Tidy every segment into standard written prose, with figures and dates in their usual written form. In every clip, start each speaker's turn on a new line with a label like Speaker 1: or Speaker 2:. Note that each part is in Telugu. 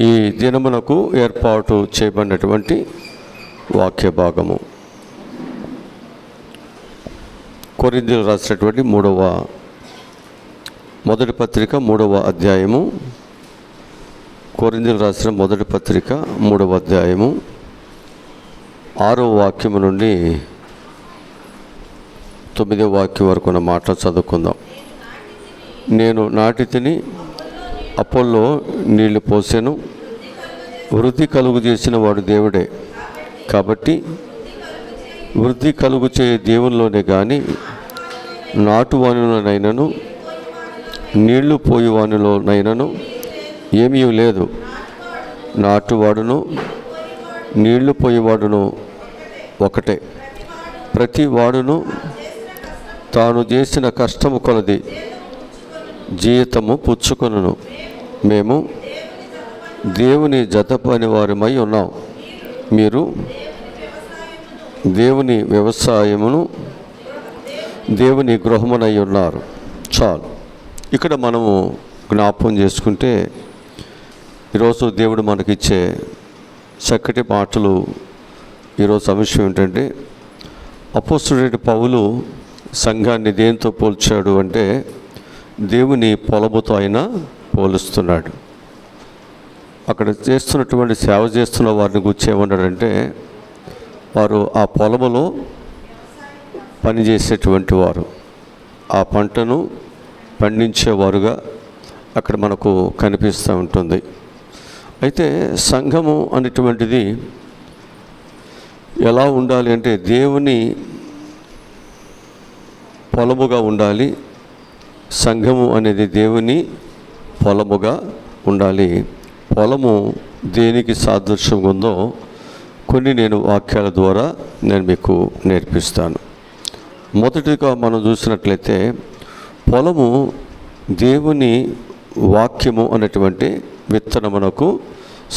Speaker 1: ఈ దినమునకు ఏర్పాటు చేయబడినటువంటి వాక్య భాగము కొరింథీయులు రాసినటువంటి మొదటి పత్రిక 3వ అధ్యాయము. కొరింథీయులు రాసిన మొదటి పత్రిక 3వ అధ్యాయము 6వ వాక్యము నుండి 9వ వాక్యం వరకు ఉన్న మాటలు చదువుకుందాం. నేను నాటి తిని, అపోల్లో నీళ్లు పోసెను, వృద్ధి కలుగు చేసిన వాడు దేవుడే. కాబట్టి వృద్ధి కలుగు చే దేవునిలోనే కానీ నాటువానిలోనైనను నీళ్లు పోయేవానిలోనైనను ఏమీ లేదు. నాటువాడును నీళ్లు పోయేవాడును ఒకటే. ప్రతి వాడును తాను చేసిన కష్టము కొలది జీతము పుచ్చుకొనును. మేము దేవుని జతపని వారమై ఉన్నాం. మీరు దేవుని వ్యవసాయమును దేవుని గృహమునై ఉన్నారు. చాలు. ఇక్కడ మనము జ్ఞాపకం చేసుకుంటే ఈరోజు దేవుడు మనకిచ్చే చక్కటి మాటలు. ఈరోజు అంశం ఏంటంటే, అపోస్తలుడైన పౌలు సంఘాన్ని దేంతో పోల్చాడు అంటే దేవుని పొలముతో ఆయన పోలుస్తున్నాడు. అక్కడ చేస్తున్నటువంటి సేవ చేస్తున్న వారిని గురించి ఏమన్నాడంటే, వారు ఆ పొలములో పనిచేసేటువంటి వారు, ఆ పంటను పండించేవారుగా అక్కడ మనకు కనిపిస్తూ ఉంటుంది. అయితే సంఘము అనేటువంటిది ఎలా ఉండాలి అంటే దేవుని పొలముగా ఉండాలి. సంఘము అనేది దేవుని పొలముగా ఉండాలి. పొలము దేనికి సాదృశ్యంగా ఉందో కొన్ని నేను వాక్యాల ద్వారా నేను మీకు నేర్పిస్తాను. మొదటిగా మనం చూసినట్లయితే పొలము దేవుని వాక్యము అనేటువంటి విత్తనమునకు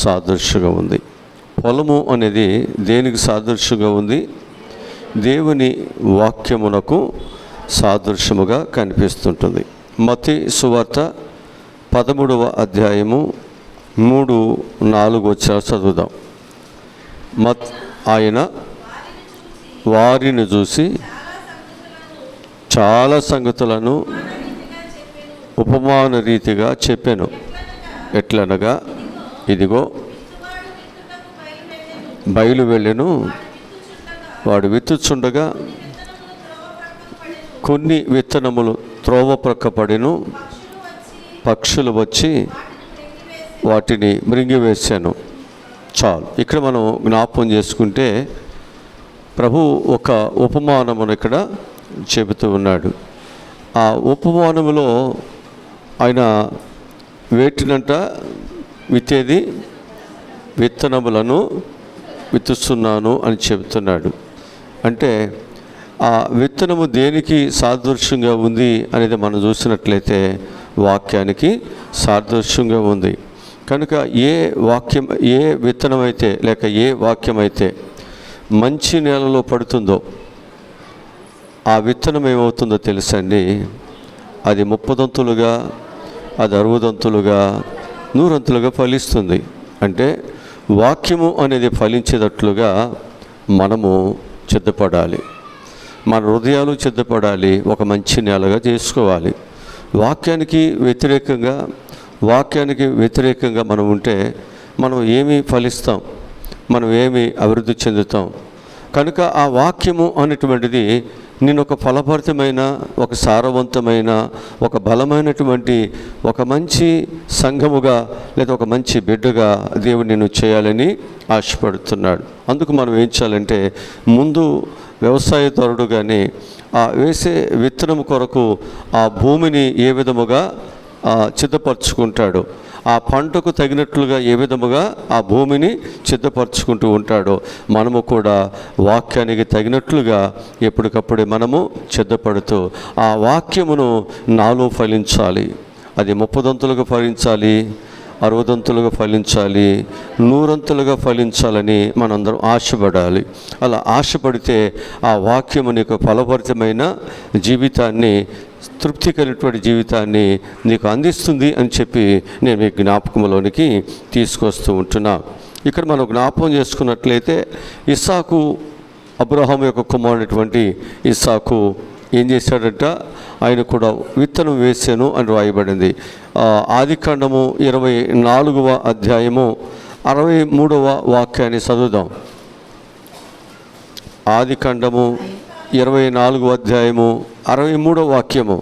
Speaker 1: సాదృశ్యంగా ఉంది. పొలము అనేది దేనికి సాదృశ్యంగా ఉంది? దేవుని వాక్యమునకు సాదృశ్యముగా కనిపిస్తుంటుంది. మత్తయి సువార్త 13వ అధ్యాయము 3-4 వచనాలు చదువుదాం. ఆయన వారిని చూసి చాలా సంగతులను ఉపమాన రీతిగా చెప్పాను. ఎట్లనగా, ఇదిగో బయలు వెళ్ళెను, వాడు విత్తుచుండగా కొన్ని విత్తనములు త్రోవ ప్రక్క పడెను, పక్షులు వచ్చి వాటిని మృంగివేశాను. చాలు. ఇక్కడ మనం జ్ఞాపకం చేసుకుంటే ప్రభు ఒక ఉపమానమును ఇక్కడ చెబుతూ ఉన్నాడు. ఆ ఉపమానములో ఆయన వేటినంట విత్తేది విత్తనములను విత్తుస్తున్నాను అని చెబుతున్నాడు. అంటే ఆ విత్తనము దేనికి సాదృశ్యంగా ఉంది అనేది మనం చూసినట్లయితే వాక్యానికి సాదృశ్యంగా ఉంది. కనుక ఏ విత్తనం అయితే లేక ఏ వాక్యం అయితే మంచి నేలలో పడుతుందో ఆ విత్తనం ఏమవుతుందో తెలుసండి, అది 30 అది 60 100 ఫలిస్తుంది. అంటే వాక్యము అనేది ఫలించేటట్లుగా మనము సిద్ధపడాలి. మన హృదయాలు సిద్ధపడాలి. ఒక మంచి నేలగా చేసుకోవాలి. వాక్యానికి వ్యతిరేకంగా మనం ఉంటే మనం ఏమి ఫలిస్తాం? మనం ఏమి అభివృద్ధి చెందుతాం? కనుక ఆ వాక్యము అనేటువంటిది నేను ఒక ఫలభరితమైన, ఒక సారవంతమైన, ఒక బలమైనటువంటి ఒక మంచి సంఘముగా లేదా ఒక మంచి బిడ్డగా దేవుడు నిన్ను చేయాలని ఆశపడుతున్నాడు. అందుకు మనం ఏం చేయాలంటే, ముందు వ్యవసాయదారుడుగానే ఆ వేసే విత్తనం కొరకు ఆ భూమిని ఏ విధముగా సిద్ధపరచుకుంటాడో, ఆ పంటకు తగినట్లుగా ఏ విధముగా ఆ భూమిని సిద్ధపరచుకుంటూ ఉంటాడో, మనము కూడా వాక్యానికి తగినట్లుగా ఎప్పటికప్పుడే మనము సిద్ధపడుతూ ఆ వాక్యమును నాలో ఫలించాలి. అది 30 ఫలించాలి, 60 ఫలించాలి, 100 ఫలించాలని మనందరం ఆశపడాలి. అలా ఆశపడితే ఆ వాక్యము నీకు ఫలభరితమైన జీవితాన్ని తృప్తి కలిగినటువంటి జీవితాన్ని నీకు అందిస్తుంది అని చెప్పి నేను మీ జ్ఞాపకంలోనికి తీసుకొస్తూ ఉంటున్నా. ఇక్కడ మనం జ్ఞాపకం చేసుకున్నట్లయితే ఇస్సాకు, అబ్రహాము యొక్క కుమారుడైనటువంటి ఇస్సాకు ఏం చేశాడంట, ఆయన కూడా విత్తనం వేసాను అని రాయబడింది. ఆదికాండము 24వ అధ్యాయము 63వ వాక్యాన్ని చదువుదాం. ఆదికాండము 24వ అధ్యాయము 63వ వాక్యము.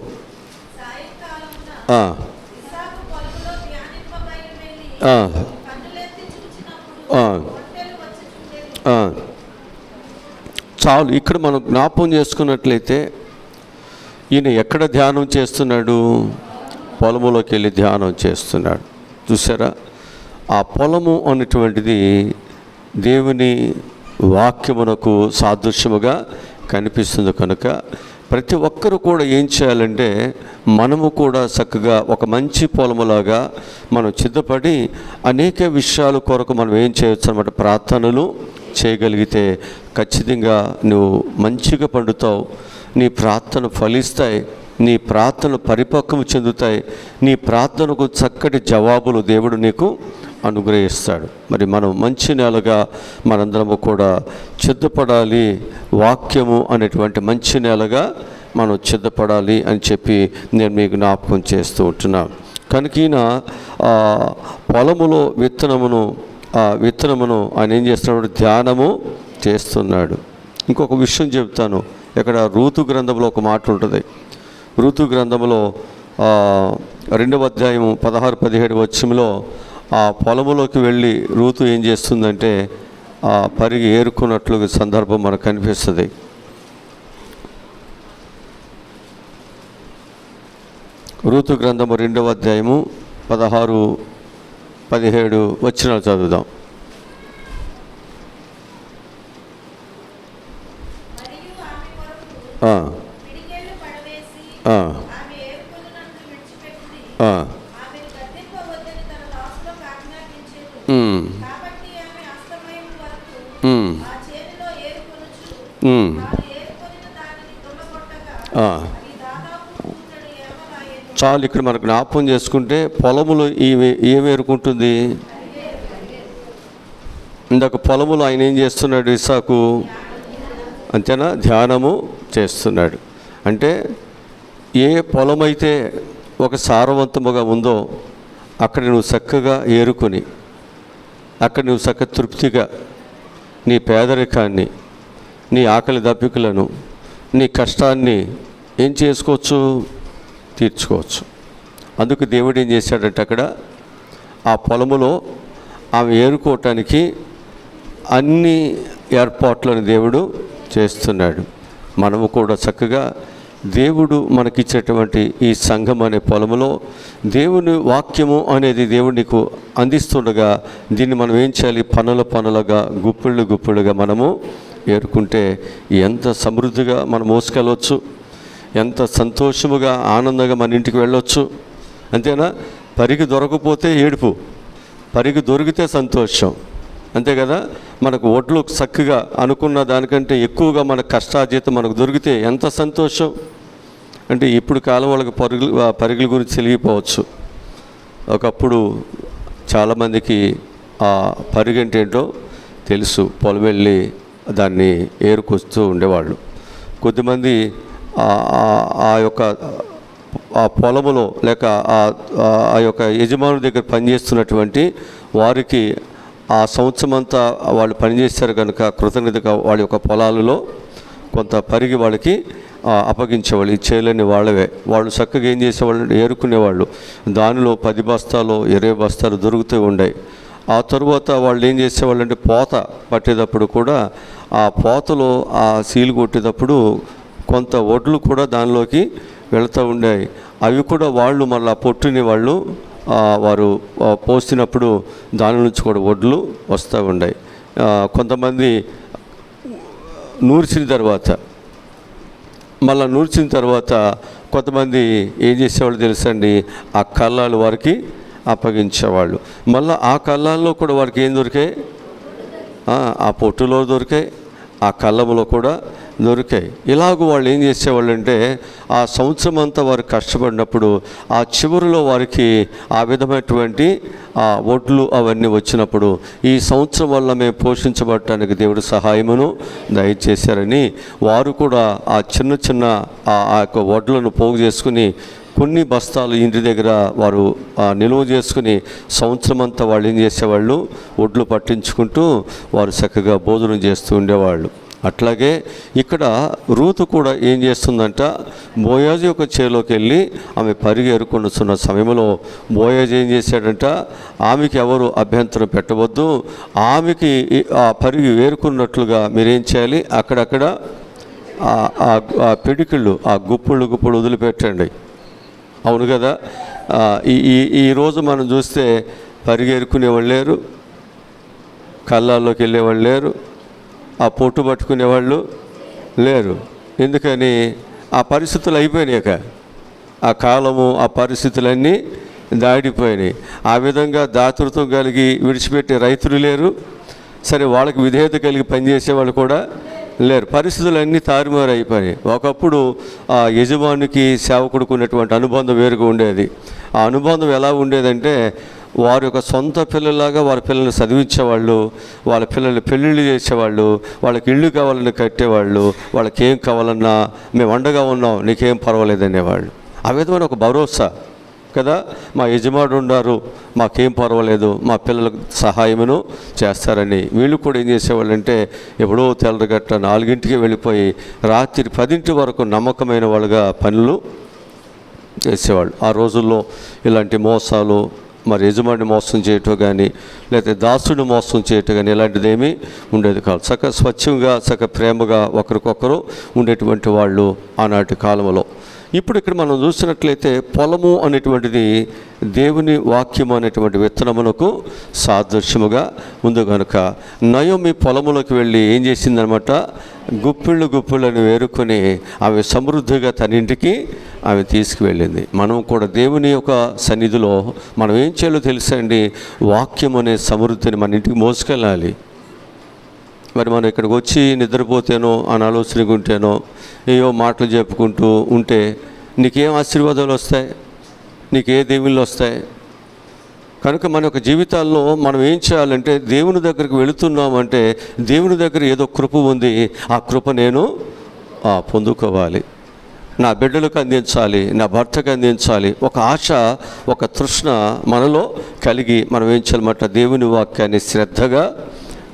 Speaker 1: చాలు. ఇక్కడ మనం జ్ఞాపకం చేసుకున్నట్లయితే ఈయన ఎక్కడ ధ్యానం చేస్తున్నాడు? పొలములోకి వెళ్ళి ధ్యానం చేస్తున్నాడు. చూసారా, ఆ పొలము అనేటువంటిది దేవుని వాక్యమునకు సాదృశ్యముగా కనిపిస్తుంది. కనుక ప్రతి ఒక్కరూ కూడా ఏం చేయాలంటే, మనము కూడా చక్కగా ఒక మంచి పొలములాగా మనం సిద్ధపడి అనేక విషయాల కొరకు మనం ఏం చేయొచ్చు అన్నమాట, ప్రార్థనలు చేయగలిగితే ఖచ్చితంగా నువ్వు మంచిగా పండుతావు. నీ ప్రార్థన ఫలిస్తాయి, నీ ప్రార్థనలు పరిపక్వం చెందుతాయి, నీ ప్రార్థనకు చక్కటి జవాబులు దేవుడు నీకు అనుగ్రహిస్తాడు. మరి మనం మంచి నేలగా మనందరము కూడా సిద్ధపడాలి. వాక్యము అనేటువంటి మంచి నేలగా మనం సిద్ధపడాలి అని చెప్పి నేను మీకు జ్ఞాపకం చేస్తూ ఉంటున్నాను. కనుక ఈయన పొలములో విత్తనమును ఆయన ఏం చేస్తున్నాడు? ధ్యానము చేస్తున్నాడు. ఇంకొక విషయం చెప్తాను. ఇక్కడ రూతు గ్రంథంలో ఒక మాట ఉంటుంది. రూతు గ్రంథంలో 2వ అధ్యాయము 16-17 వచనంలో ఆ పొలములోకి వెళ్ళి రూతు ఏం చేస్తుందంటే ఆ పరిగి ఏరుకున్నట్లు సందర్భం మనకు కనిపిస్తుంది. రూతు గ్రంథము 2వ అధ్యాయము 16-17 వచనాలు చదువుదాం. చాలు. ఇక్కడ మనకు జ్ఞాపకం చేసుకుంటే పొలములు ఏమేరుకుంటుంది? ఇందాక పొలములు ఆయన ఏం చేస్తున్నాడు? ఇస్సాకు అంతేనా, ధ్యానము చేస్తున్నాడు. అంటే ఏ పొలమైతే ఒక సారవంతముగా ఉందో అక్కడ నువ్వు చక్కగా ఏరుకొని, అక్కడ నువ్వు చక్కగా తృప్తిగా నీ పేదరికాన్ని, నీ ఆకలి దప్పికలను, నీ కష్టాన్ని ఏం చేసుకోవచ్చు? తీర్చుకోవచ్చు. అందుకు దేవుడు ఏం చేశాడంటే అక్కడ ఆ పొలములో ఆమె ఏరుకోవటానికి అన్ని ఏర్పాట్లను దేవుడు చేస్తున్నాడు. మనము కూడా చక్కగా దేవుడు మనకిచ్చేటువంటి ఈ సంఘం అనే పొలములో దేవుని వాక్యము అనేది దేవుడు నీకు అందిస్తుండగా దీన్ని మనం ఏం చేయాలి? పనులుగా గుప్పిళ్ళుగా మనము ఏరుకుంటే ఎంత సమృద్ధిగా మనం మోసుకెళ్ళవచ్చు, ఎంత సంతోషముగా ఆనందంగా మన ఇంటికి వెళ్ళొచ్చు. అంతేనా? పరిగి దొరకపోతే ఏడుపు, పరిగి దొరికితే సంతోషం. అంతే కదా? మనకు ఒడ్లు చక్కగా అనుకున్న దానికంటే ఎక్కువగా మన కష్టార్జితం మనకు దొరికితే ఎంత సంతోషం. అంటే ఇప్పుడు కాలం వాళ్ళకి పరిగుల గురించి తెలియపోవచ్చు. ఒకప్పుడు చాలామందికి ఆ పరిగి అంటే ఏంటో తెలుసు. పొలం వెళ్ళి దాన్ని ఏరుకొస్తూ ఉండేవాళ్ళు. కొద్దిమంది ఆ యొక్క ఆ పొలములో లేక ఆ యొక్క యజమానుడి దగ్గర పనిచేస్తున్నటువంటి వారికి ఆ సంవత్సరం అంతా వాళ్ళు పనిచేస్తారు కనుక కృతజ్ఞతగా వాళ్ళ యొక్క పొలాలలో కొంత పరిగి వాళ్ళకి అప్పగించేవాళ్ళు. ఈ చేయలేని వాళ్ళవే. వాళ్ళు చక్కగా ఏం చేసేవాళ్ళు? ఏరుకునేవాళ్ళు. దానిలో 10 బస్తాలు 20 బస్తాలు దొరుకుతూ ఉండే. ఆ తరువాత వాళ్ళు ఏం చేసేవాళ్ళు అంటే పోత పట్టేటప్పుడు కూడా ఆ పోతలో ఆ సీలు కొట్టేటప్పుడు కొంత ఒడ్లు కూడా దానిలోకి వెళుతూ ఉండాయి. అవి కూడా వాళ్ళు మళ్ళీ పొట్టుని వారు పోసినప్పుడు దాని నుంచి కూడా ఒడ్లు వస్తూ ఉన్నాయి. కొంతమంది నూర్చిన తర్వాత కొంతమంది ఏం చేసేవాళ్ళు తెలుసండి? ఆ కళ్ళాలు వారికి అప్పగించేవాళ్ళు. మళ్ళీ ఆ కళ్ళాల్లో కూడా వారికి ఏం దొరికాయి? ఆ పొట్టులో దొరికాయి, ఆ కళ్ళములో కూడా దొరికాయి. ఇలాగ వాళ్ళు ఏం చేసేవాళ్ళు అంటే ఆ సంవత్సరం అంతా వారు కష్టపడినప్పుడు ఆ చివరిలో వారికి ఆ విధమైనటువంటి ఆ ఒడ్లు అవన్నీ వచ్చినప్పుడు ఈ సంవత్సరం వల్ల మేము పోషించబడటానికి దేవుడు సహాయమును దయచేశారని వారు కూడా ఆ చిన్న చిన్న ఆ యొక్క వడ్లను పోగు చేసుకుని కొన్ని బస్తాలు ఇంటి దగ్గర వారు నిలువ చేసుకుని సంవత్సరం అంతా వాళ్ళు ఏం చేసేవాళ్ళు, ఒడ్లు పట్టించుకుంటూ వారు చక్కగా భోజనం చేస్తూ ఉండేవాళ్ళు. అట్లాగే ఇక్కడ రూతు కూడా ఏం చేస్తుందంట, బోయాజు యొక్క చేలోకి వెళ్ళి ఆమె పరిగి ఏరుకొనుచున్న సమయంలో బోయాజు ఏం చేశాడంట, ఆమెకి ఎవరు అభ్యంతరం పెట్టవద్దు, ఆమెకి ఆ పరిగి ఏరుకున్నట్లుగా మీరేం చేయాలి, అక్కడక్కడ ఆ పిడికిళ్ళు ఆ గుప్పుడు వదిలిపెట్టండి. అవును కదా. ఈరోజు మనం చూస్తే పరిగెరుకునేవాళ్ళు లేరు, కళ్ళాల్లోకి వెళ్ళేవాళ్ళు లేరు, ఆ పొట్టు పట్టుకునేవాళ్ళు లేరు. ఎందుకని ఆ పరిస్థితులు అయిపోయినాక, ఆ కాలము ఆ పరిస్థితులన్నీ దాడిపోయినాయి. ఆ విధంగా దాతృత్వం కలిగి విడిచిపెట్టే రైతులు లేరు, సరే వాళ్ళకి విధేయత కలిగి పనిచేసేవాళ్ళు కూడా లేరు. పరిస్థితులన్నీ తారుమారు అయిపోయాయి. ఒకప్పుడు ఆ యజమానికి సేవకుడికి ఉన్నటువంటి అనుబంధం వేరుగా ఉండేది. ఆ అనుబంధం ఎలా ఉండేదంటే వారి యొక్క సొంత పిల్లలాగా వారి పిల్లల్ని చదివించేవాళ్ళు, వాళ్ళ పిల్లల్ని పెళ్ళిళ్ళు చేసేవాళ్ళు, వాళ్ళకి ఇళ్ళు కావాలని కట్టేవాళ్ళు, వాళ్ళకి ఏం కావాలన్నా మేము అండగా ఉన్నాం, నీకేం పర్వాలేదనేవాళ్ళు. ఆ విధమైన ఒక భరోసా కదా, మా యజమానుడు ఉన్నారు, మాకేం పర్వాలేదు, మా పిల్లలకు సహాయమును చేస్తారని. వీళ్ళు కూడా ఏం చేసేవాళ్ళు అంటే ఎప్పుడో తెల్లగట్ట 4ంటికి వెళ్ళిపోయి రాత్రి 10 వరకు నమ్మకమైన వాళ్ళుగా పనులు చేసేవాళ్ళు. ఆ రోజుల్లో ఇలాంటి మోసాలు, మరి యజమాని మోసం చేయటం కానీ లేకపోతే దాసుడిని మోసం చేయటం కానీ ఇలాంటిది ఏమీ ఉండేది కాదు. చక్కగా స్వచ్ఛంగా చక్కగా ప్రేమగా ఒకరికొకరు ఉండేటువంటి వాళ్ళు ఆనాటి కాలంలో. ఇప్పుడు ఇక్కడ మనం చూసినట్లయితే పొలము అనేటువంటిది దేవుని వాక్యము అనేటువంటి విత్తనమునకు సాదృశ్యముగా ఉంది కనుక నయోమి పొలములోకి వెళ్ళి ఏం చేసిందనమాట, గుప్పిళ్ళని వేరుకొని ఆమె సమృద్ధిగా తన ఇంటికి ఆమె తీసుకువెళ్ళింది. మనం కూడా దేవుని యొక్క సన్నిధిలో మనం ఏం చేయాలో తెలుసండి, వాక్యం అనే సమృద్ధిని మన ఇంటికి మోసుకెళ్ళాలి. మరి మనం ఇక్కడికి వచ్చి నిద్రపోతేనో అని ఆలోచనగా ఉంటేనో ఏయో మాటలు చెప్పుకుంటూ ఉంటే నీకేం ఆశీర్వాదాలు వస్తాయి, నీకే దీవెనలు వస్తాయి. కనుక మన యొక్క జీవితాల్లో మనం ఏం చేయాలంటే దేవుని దగ్గరికి వెళుతున్నామంటే దేవుని దగ్గర ఏదో కృప ఉంది, ఆ కృప నేను పొందుకోవాలి, నా బిడ్డలకు అందించాలి, నా భర్తకు అందించాలి. ఒక ఆశ, ఒక తృష్ణ మనలో కలిగి మనం ఏం చేయాలన్నమాట, దేవుని వాక్యాన్ని శ్రద్ధగా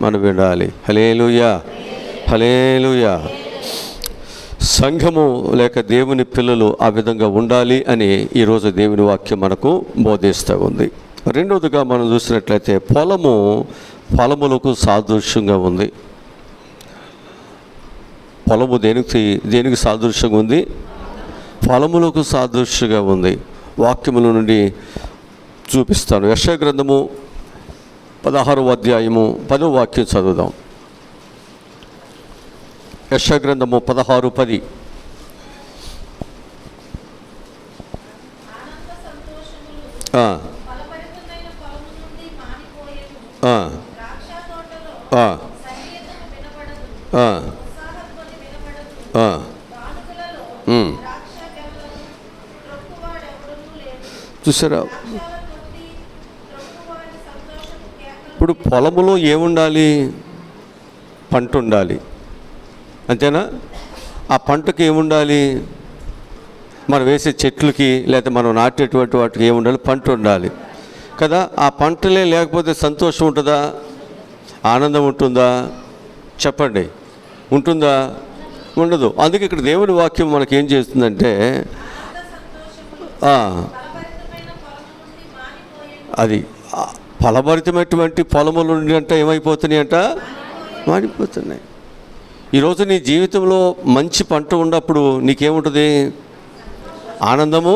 Speaker 1: మనం వినాలి. హల్లెలూయా, హల్లెలూయా. సంఘము లేక దేవుని పిల్లలు ఆ విధంగా ఉండాలి అని ఈరోజు దేవుని వాక్యం మనకు బోధిస్తూ ఉంది. రెండవదిగా మనం చూసినట్లయితే పొలములకు సాదృశ్యంగా ఉంది. పొలము దేనికి సాదృశ్యంగా ఉంది, పొలములకు సాదృశ్యంగా ఉంది. వాక్యముల నుండి చూపిస్తాను. యెషయా గ్రంథము 16వ అధ్యాయము 10వ వాక్యం చదువుదాం. యెషయా గ్రంథము 16:10. చూసారా, ఇప్పుడు పొలములో ఏముండాలి, పంట ఉండాలి, అంతేనా? ఆ పంటకి ఏముండాలి, మనం వేసే చెట్లకి లేకపోతే మనం నాటేటువంటి వాటికి ఏముండాలి, పంట ఉండాలి కదా. ఆ పంటలే లేకపోతే సంతోషం ఉంటుందా, ఆనందం ఉంటుందా చెప్పండి, ఉంటుందా? ఉండదు. అందుకే ఇక్కడ దేవుని వాక్యం మనకేం చేస్తుందంటే అది ఫలభరితమైనటువంటి పొలముల నుండి అంట ఏమైపోతున్నాయి అంట, మాడిపోతున్నాయి. ఈరోజు నీ జీవితంలో మంచి పంట ఉన్నప్పుడు నీకేముంటుంది, ఆనందము,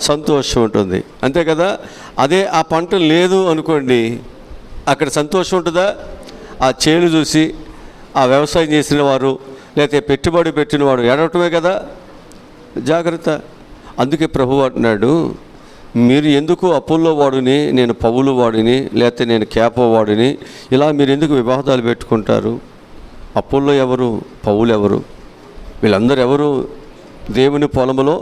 Speaker 1: సంతోషం ఉంటుంది, అంతే కదా. అదే ఆ పంట లేదు అనుకోండి, అక్కడ సంతోషం ఉంటుందా? ఆ చేలు చూసి ఆ వ్యవసాయం చేసిన వారు లేకపోతే పెట్టుబడి పెట్టినవాడు ఏడవటమే కదా. జాగ్రత్త. అందుకే ప్రభువు అంటున్నాడు, మీరు ఎందుకు అపోల్లో వాడిని, నేను పౌలు వాడిని, లేకపోతే నేను కేపో వాడిని, ఇలా మీరు ఎందుకు వివాదాలు పెట్టుకుంటారు? అపోల్లో ఎవరు? పౌలు ఎవరు? వీళ్ళందరూ ఎవరు? దేవుని పొలములో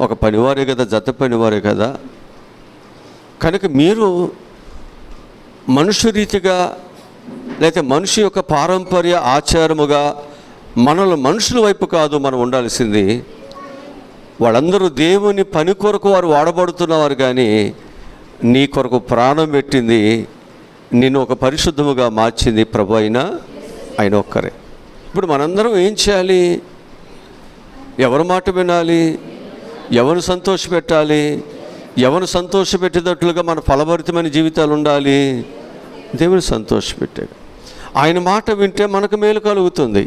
Speaker 1: ఒక పనివారే కదా, జత పనివారే కదా. కనుక మీరు మనుష్య రీతిగా లేకపోతే మనిషి యొక్క పారంపర్య ఆచారముగా మనల్ని మనుషుల వైపు కాదు మనం ఉండాల్సింది. వాళ్ళందరూ దేవుని పని కొరకు వారు వాడబడుతున్నవారు, కానీ నీ కొరకు ప్రాణం పెట్టింది, నిన్ను ఒక పరిశుద్ధముగా మార్చింది ప్రభు ఆయన ఒక్కరే. ఇప్పుడు మనందరం ఏం చేయాలి? ఎవరి మాట వినాలి? ఎవరు సంతోషపెట్టాలి? ఎవరు సంతోషపెట్టేటట్లుగా మన ఫలభరితమైన జీవితాలు ఉండాలి? దేవుని సంతోషపెట్టాడు. ఆయన మాట వింటే మనకు మేలు కలుగుతుంది.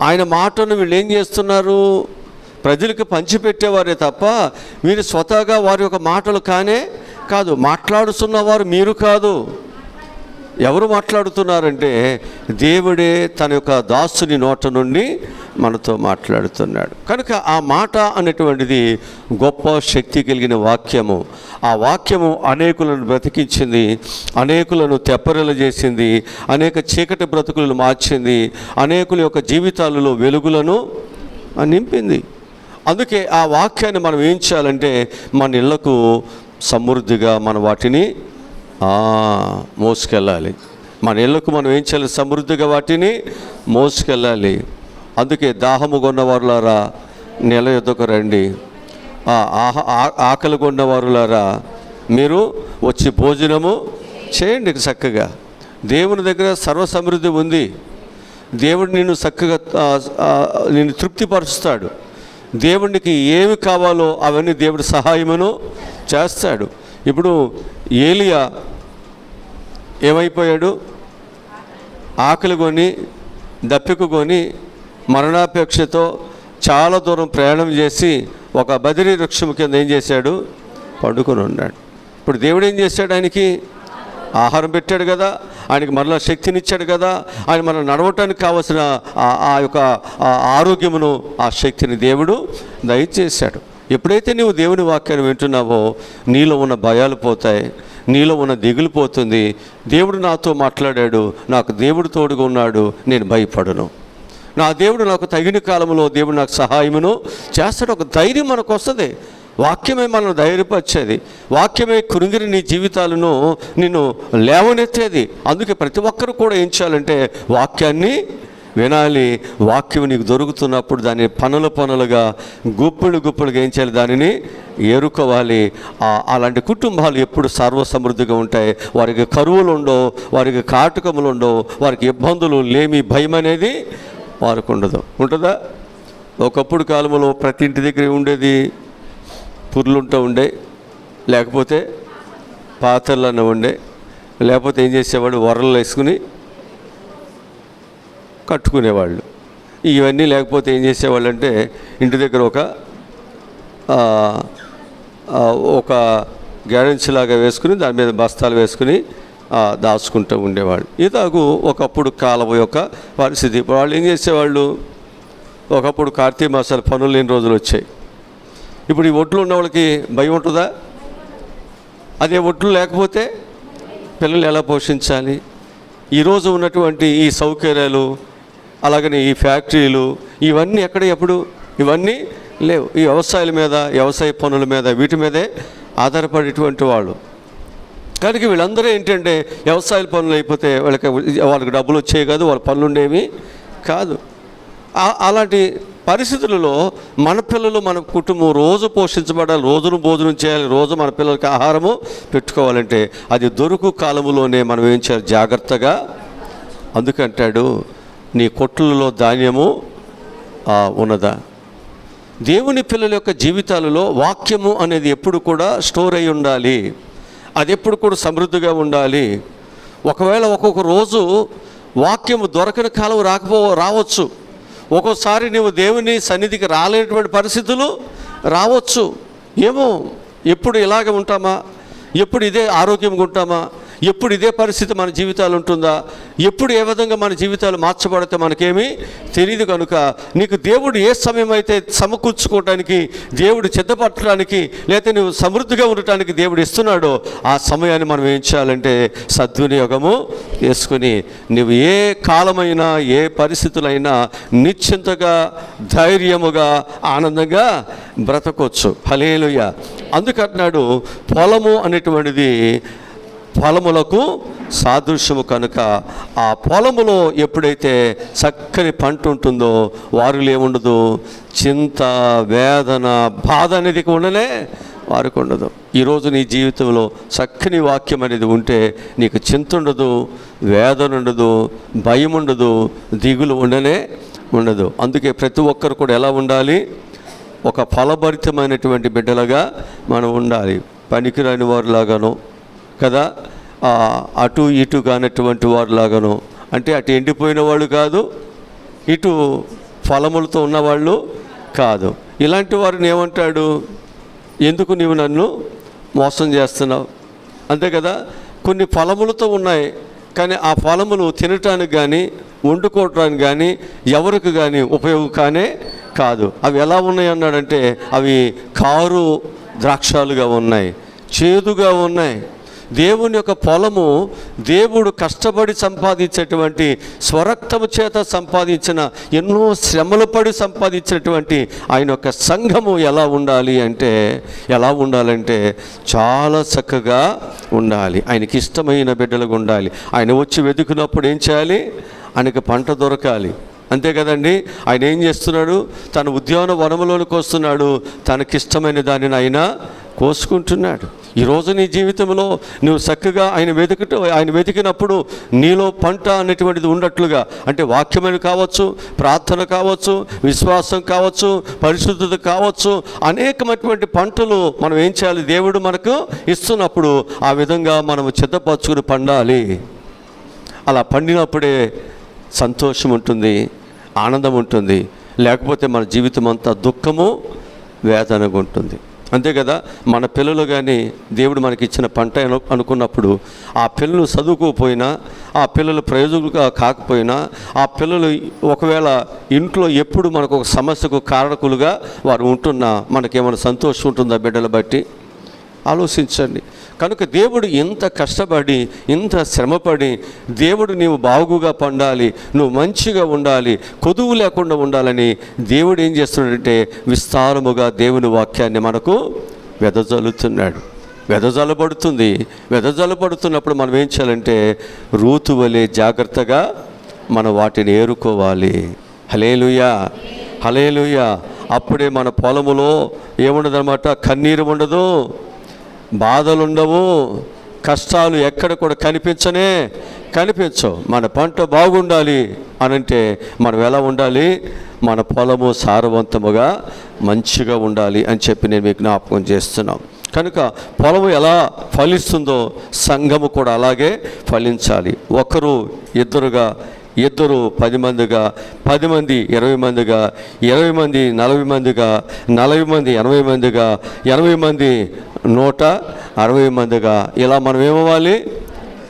Speaker 1: ఆయన మాటను వీళ్ళు ఏం చేస్తున్నారు? ప్రజలకు పంచిపెట్టేవారే తప్ప వీరు స్వతహాగా వారి యొక్క మాటలు కాదు. మాట్లాడుతున్నవారు మీరు కాదు. ఎవరు మాట్లాడుతున్నారంటే దేవుడే తన యొక్క దాసుని నోట నుండి మనతో మాట్లాడుతున్నాడు. కనుక ఆ మాట అనేటువంటిది గొప్ప శక్తి కలిగిన వాక్యము. ఆ వాక్యము అనేకులను బ్రతికించింది, అనేకులను తెప్పరిల చేసింది, అనేక చీకటి బ్రతుకులను మార్చింది, అనేకుల యొక్క జీవితాలలో వెలుగులను నింపింది. అందుకే ఆ వాక్యాన్ని మనం ఏం చేయాలంటే మన ఇళ్లకు సమృద్ధిగా మన వాటిని మోసుకెళ్ళాలి. మన ఇళ్లకు మనం ఏం చేయాలి? సమృద్ధిగా వాటిని మోసుకెళ్ళాలి. అందుకే దాహము కొన్నవారులారా నెల యొద్దకు రండి, ఆకలి కొన్నవారులారా మీరు వచ్చి భోజనము చేయండి. చక్కగా దేవుని దగ్గర సర్వసమృద్ధి ఉంది. దేవుడు నిన్ను చక్కగా నిన్ను తృప్తిపరుస్తాడు. దేవునికి ఏమి కావాలో అవన్నీ దేవుడి సహాయమును చేస్తాడు. ఇప్పుడు ఏలియా ఏమైపోయాడు? ఆకలి కొని దప్పిక కొని మరణాపేక్షతో చాలా దూరం ప్రయాణం చేసి ఒక బదిరీ వృక్షం కింద ఏం చేశాడు? పండుకొని ఉన్నాడు. ఇప్పుడు దేవుడు ఏం చేశాడు? ఆయనకి ఆహారం పెట్టాడు కదా, ఆయనకి మరలా శక్తినిచ్చాడు కదా, ఆయన మనం నడవటానికి కావలసిన ఆ యొక్క ఆరోగ్యమును, ఆ శక్తిని దేవుడు దయచేశాడు. ఎప్పుడైతే నీవు దేవుని వాక్యాన్ని వింటున్నావో నీలో ఉన్న భయాలు పోతాయి, నీలో ఉన్న దిగులు పోతుంది. దేవుడు నాతో మాట్లాడాడు, నాకు దేవుడు తోడుగా ఉన్నాడు, నేను భయపడను. నా దేవుడు నాకు తగిన కాలంలో దేవుడు నాకు సహాయమును చేస్తాడు. ఒక ధైర్యం మనకు వస్తుంది. వాక్యమే మనల్ని ధైర్యపరిచేది. వాక్యమే కృంగిరి నీ జీవితాలను నిన్ను లేవనెత్తేది. అందుకే ప్రతి ఒక్కరు కూడా ఏం చేయాలంటే వాక్యాన్ని వినాలి. వాక్యం నీకు దొరుకుతున్నప్పుడు దాన్ని పనులుగా గుప్పులుగా ఏం చేయాలి? దానిని ఏరుకోవాలి. అలాంటి కుటుంబాలు ఎప్పుడు సర్వసమృద్ధిగా ఉంటాయి. వారికి కరువులు ఉండవు, వారికి కాటకములు ఉండవు, వారికి ఇబ్బందులు లేమి, భయం అనేది వారికి ఉండదు. ఉంటుందా? ఒకప్పుడు కాలంలో ప్రతి ఇంటి దగ్గర ఉండేది పుర్లుంటూ ఉండే, లేకపోతే పాత్రలన్న ఉండే, లేకపోతే ఏం చేసేవాడు? వరలు వేసుకుని కట్టుకునేవాళ్ళు. ఇవన్నీ లేకపోతే ఏం చేసేవాళ్ళు అంటే ఇంటి దగ్గర ఒక గ్యారెన్సీలాగా వేసుకుని దాని మీద బస్తాలు వేసుకుని దాచుకుంటూ ఉండేవాళ్ళు. ఇలాగూ ఒకప్పుడు కాలం యొక్క పరిస్థితి. వాళ్ళు ఏం చేసేవాళ్ళు? ఒకప్పుడు కార్తీక మాసాలు పనులు లేని రోజులు వచ్చాయి. ఇప్పుడు ఈ ఒడ్లు ఉన్న వాళ్ళకి భయం ఉంటుందా? అదే ఒడ్లు లేకపోతే పిల్లలు ఎలా పోషించాలి? ఈరోజు ఉన్నటువంటి ఈ సౌకర్యాలు, అలాగనే ఈ ఫ్యాక్టరీలు, ఇవన్నీ ఎప్పుడు ఇవన్నీ లేవు. ఈ వ్యవసాయాల మీద, వ్యవసాయ పనుల మీద, వీటి మీదే ఆధారపడేటువంటి వాళ్ళు. కనుక వీళ్ళందరూ ఏంటంటే వ్యవసాయ పనులు అయిపోతే వాళ్ళకి డబ్బులు వచ్చేవి కాదు, వాళ్ళ పనులు ఉండేవి కాదు. అలాంటి పరిస్థితులలో మన పిల్లలు, మన కుటుంబం రోజు పోషించబడాలి, రోజును భోజనం చేయాలి, రోజు మన పిల్లలకి ఆహారము పెట్టుకోవాలంటే అది దొరుకు కాలములోనే మనం ఏం చేయాలి? జాగ్రత్తగా. అందుకంటాడు నీ కొట్లలో ధాన్యము ఉన్నదా? దేవుని పిల్లల యొక్క జీవితాలలో వాక్యము అనేది ఎప్పుడు కూడా స్టోర్ అయి ఉండాలి. అది ఎప్పుడు కూడా సమృద్ధిగా ఉండాలి. ఒకవేళ ఒక్కొక్క రోజు వాక్యము దొరకని కాలం రావచ్చు. ఒక్కోసారి నువ్వు దేవుని సన్నిధికి రాలేనటువంటి పరిస్థితులు రావచ్చు. ఏమో ఎప్పుడు ఇలాగ ఉంటామా? ఎప్పుడు ఇదే ఆరోగ్యంగా ఉంటామా? ఎప్పుడు ఇదే పరిస్థితి మన జీవితాలు ఉంటుందా? ఎప్పుడు ఏ విధంగా మన జీవితాలు మార్చబడితే మనకేమీ తెలియదు. కనుక నీకు దేవుడు ఏ సమయం అయితే సమకూర్చుకోవడానికి, దేవుడు సిద్ధపడటానికి, లేకపోతే నువ్వు సమృద్ధిగా ఉండటానికి దేవుడు ఇస్తున్నాడో ఆ సమయాన్ని మనం ఏం చేయాలంటే సద్వినియోగము చేసుకుని నువ్వు ఏ కాలమైనా ఏ పరిస్థితులైనా నిశ్చింతగా, ధైర్యముగా, ఆనందంగా బ్రతకొచ్చు. హల్లెలూయా. అందుకంటున్నాడు పొలము అనేటువంటిది ఫలములకు సాదృశ్యము కనుక ఆ పొలములో ఎప్పుడైతే చక్కని పంట ఉంటుందో వారిలో ఏముండదు, చింత, వేదన, బాధ అనేది ఉండనే వారికి ఉండదు. ఈరోజు నీ జీవితంలో చక్కని వాక్యం అనేది ఉంటే నీకు చింత ఉండదు, వేదన ఉండదు, భయం ఉండదు, దిగులు ఉండనే ఉండదు. అందుకే ప్రతి ఒక్కరు కూడా ఎలా ఉండాలి? ఒక ఫలభరితమైనటువంటి బిడ్డలుగా మనం ఉండాలి. పనికిరాని వారిలాగాను కదా, అటు ఇటు కానటువంటి వారిలాగాను. అంటే అటు ఎండిపోయిన వాళ్ళు కాదు, ఇటు ఫలములతో ఉన్నవాళ్ళు కాదు. ఇలాంటి వారిని ఏమంటాడు? ఎందుకు నీవు నన్ను మోసం చేస్తున్నావు? అంతే కదా. కొన్ని ఫలములతో ఉన్నాయి, కానీ ఆ ఫలములు తినటానికి కానీ వండుకోవటానికి కానీ ఎవరికి కానీ ఉపయోగకానే కాదు. అవి ఎలా ఉన్నాయి అన్నాడంటే అవి కారు ద్రాక్షాలుగా ఉన్నాయి, చేదుగా ఉన్నాయి. దేవుని యొక్క పొలము దేవుడు కష్టపడి సంపాదించేటువంటి, స్వరక్తము చేత సంపాదించిన, ఎన్నో శ్రమలు పడి సంపాదించినటువంటి ఆయన యొక్క సంఘము ఎలా ఉండాలి అంటే, ఎలా ఉండాలంటే చాలా చక్కగా ఉండాలి. ఆయనకి ఇష్టమైన బిడ్డలుగా ఉండాలి. ఆయన వచ్చి వెతుకున్నప్పుడు ఏం చేయాలి? ఆయనకి పంట దొరకాలి. అంతే కదండి. ఆయన ఏం చేస్తున్నాడు? తన ఉద్యానవనములోనికి వస్తున్నాడు, తనకిష్టమైన దానిని ఆయన కోసుకుంటున్నాడు. ఈరోజు నీ జీవితంలో నువ్వు చక్కగా ఆయన వెతికినప్పుడు నీలో పంట అనేటువంటిది ఉన్నట్లుగా, అంటే వాక్యమైన కావచ్చు, ప్రార్థన కావచ్చు, విశ్వాసం కావచ్చు, పరిశుద్ధత కావచ్చు, అనేకమైనటువంటి పంటలు మనం ఏం చేయాలి? దేవుడు మనకు ఇస్తున్నప్పుడు ఆ విధంగా మనము సిద్ధపరచుకుని పండాలి. అలా పండినప్పుడే సంతోషం ఉంటుంది, ఆనందం ఉంటుంది. లేకపోతే మన జీవితం అంతా దుఃఖము, వేదనగా ఉంటుంది. అంతే కదా. మన పిల్లలు కానీ దేవుడు మనకి ఇచ్చిన పంట అనుకున్నప్పుడు ఆ పిల్లలు చదువుకోకపోయినా, ఆ పిల్లలు ప్రయోజకులుగా కాకపోయినా, ఆ పిల్లలు ఒకవేళ ఇంట్లో ఎప్పుడు మనకు ఒక సమస్యకు కారకులుగా వారు ఉంటున్నా మనకేమైనా సంతోషం ఉంటుందా? బిడ్డలు బట్టి ఆలోచించండి. కనుక దేవుడు ఇంత కష్టపడి, ఇంత శ్రమపడి, దేవుడు నీవు బాగుగా పండాలి, నువ్వు మంచిగా ఉండాలి, కొదువు లేకుండా ఉండాలని దేవుడు ఏం చేస్తున్నాడంటే విస్తారముగా దేవుని వాక్యాన్ని మనకు వెదజల్లుతున్నాడు. వెదజల్లబడుతుంది. వెదజల్లబడుతున్నప్పుడు మనం ఏం చేయాలంటే రూతు వలె జాగ్రత్తగా మనం వాటిని ఏరుకోవాలి. హల్లెలూయా, హల్లెలూయా. అప్పుడే మన పొలములో ఏముండదన్నమాట? కన్నీరు ఉండదు, బాధలు ఉండవు, కష్టాలు ఎక్కడ కూడా కనిపించవు. మన పంట బాగుండాలి అనంటే మనం ఎలా ఉండాలి? మన పొలము సారవంతముగా మంచిగా ఉండాలి అని చెప్పి నేను మీకు జ్ఞాపకం చేస్తున్నాం. కనుక పొలము ఎలా ఫలిస్తుందో సంఘము కూడా అలాగే ఫలించాలి. ఒకరు ఇద్దరుగా, ఇద్దరు 10 మందిగా, 10 మంది 20 మందిగా, 20 మంది 40 మందిగా, 40 మంది 80 మందిగా, 80 మంది 160 మందిగా, ఇలా మనం ఏమవ్వాలి?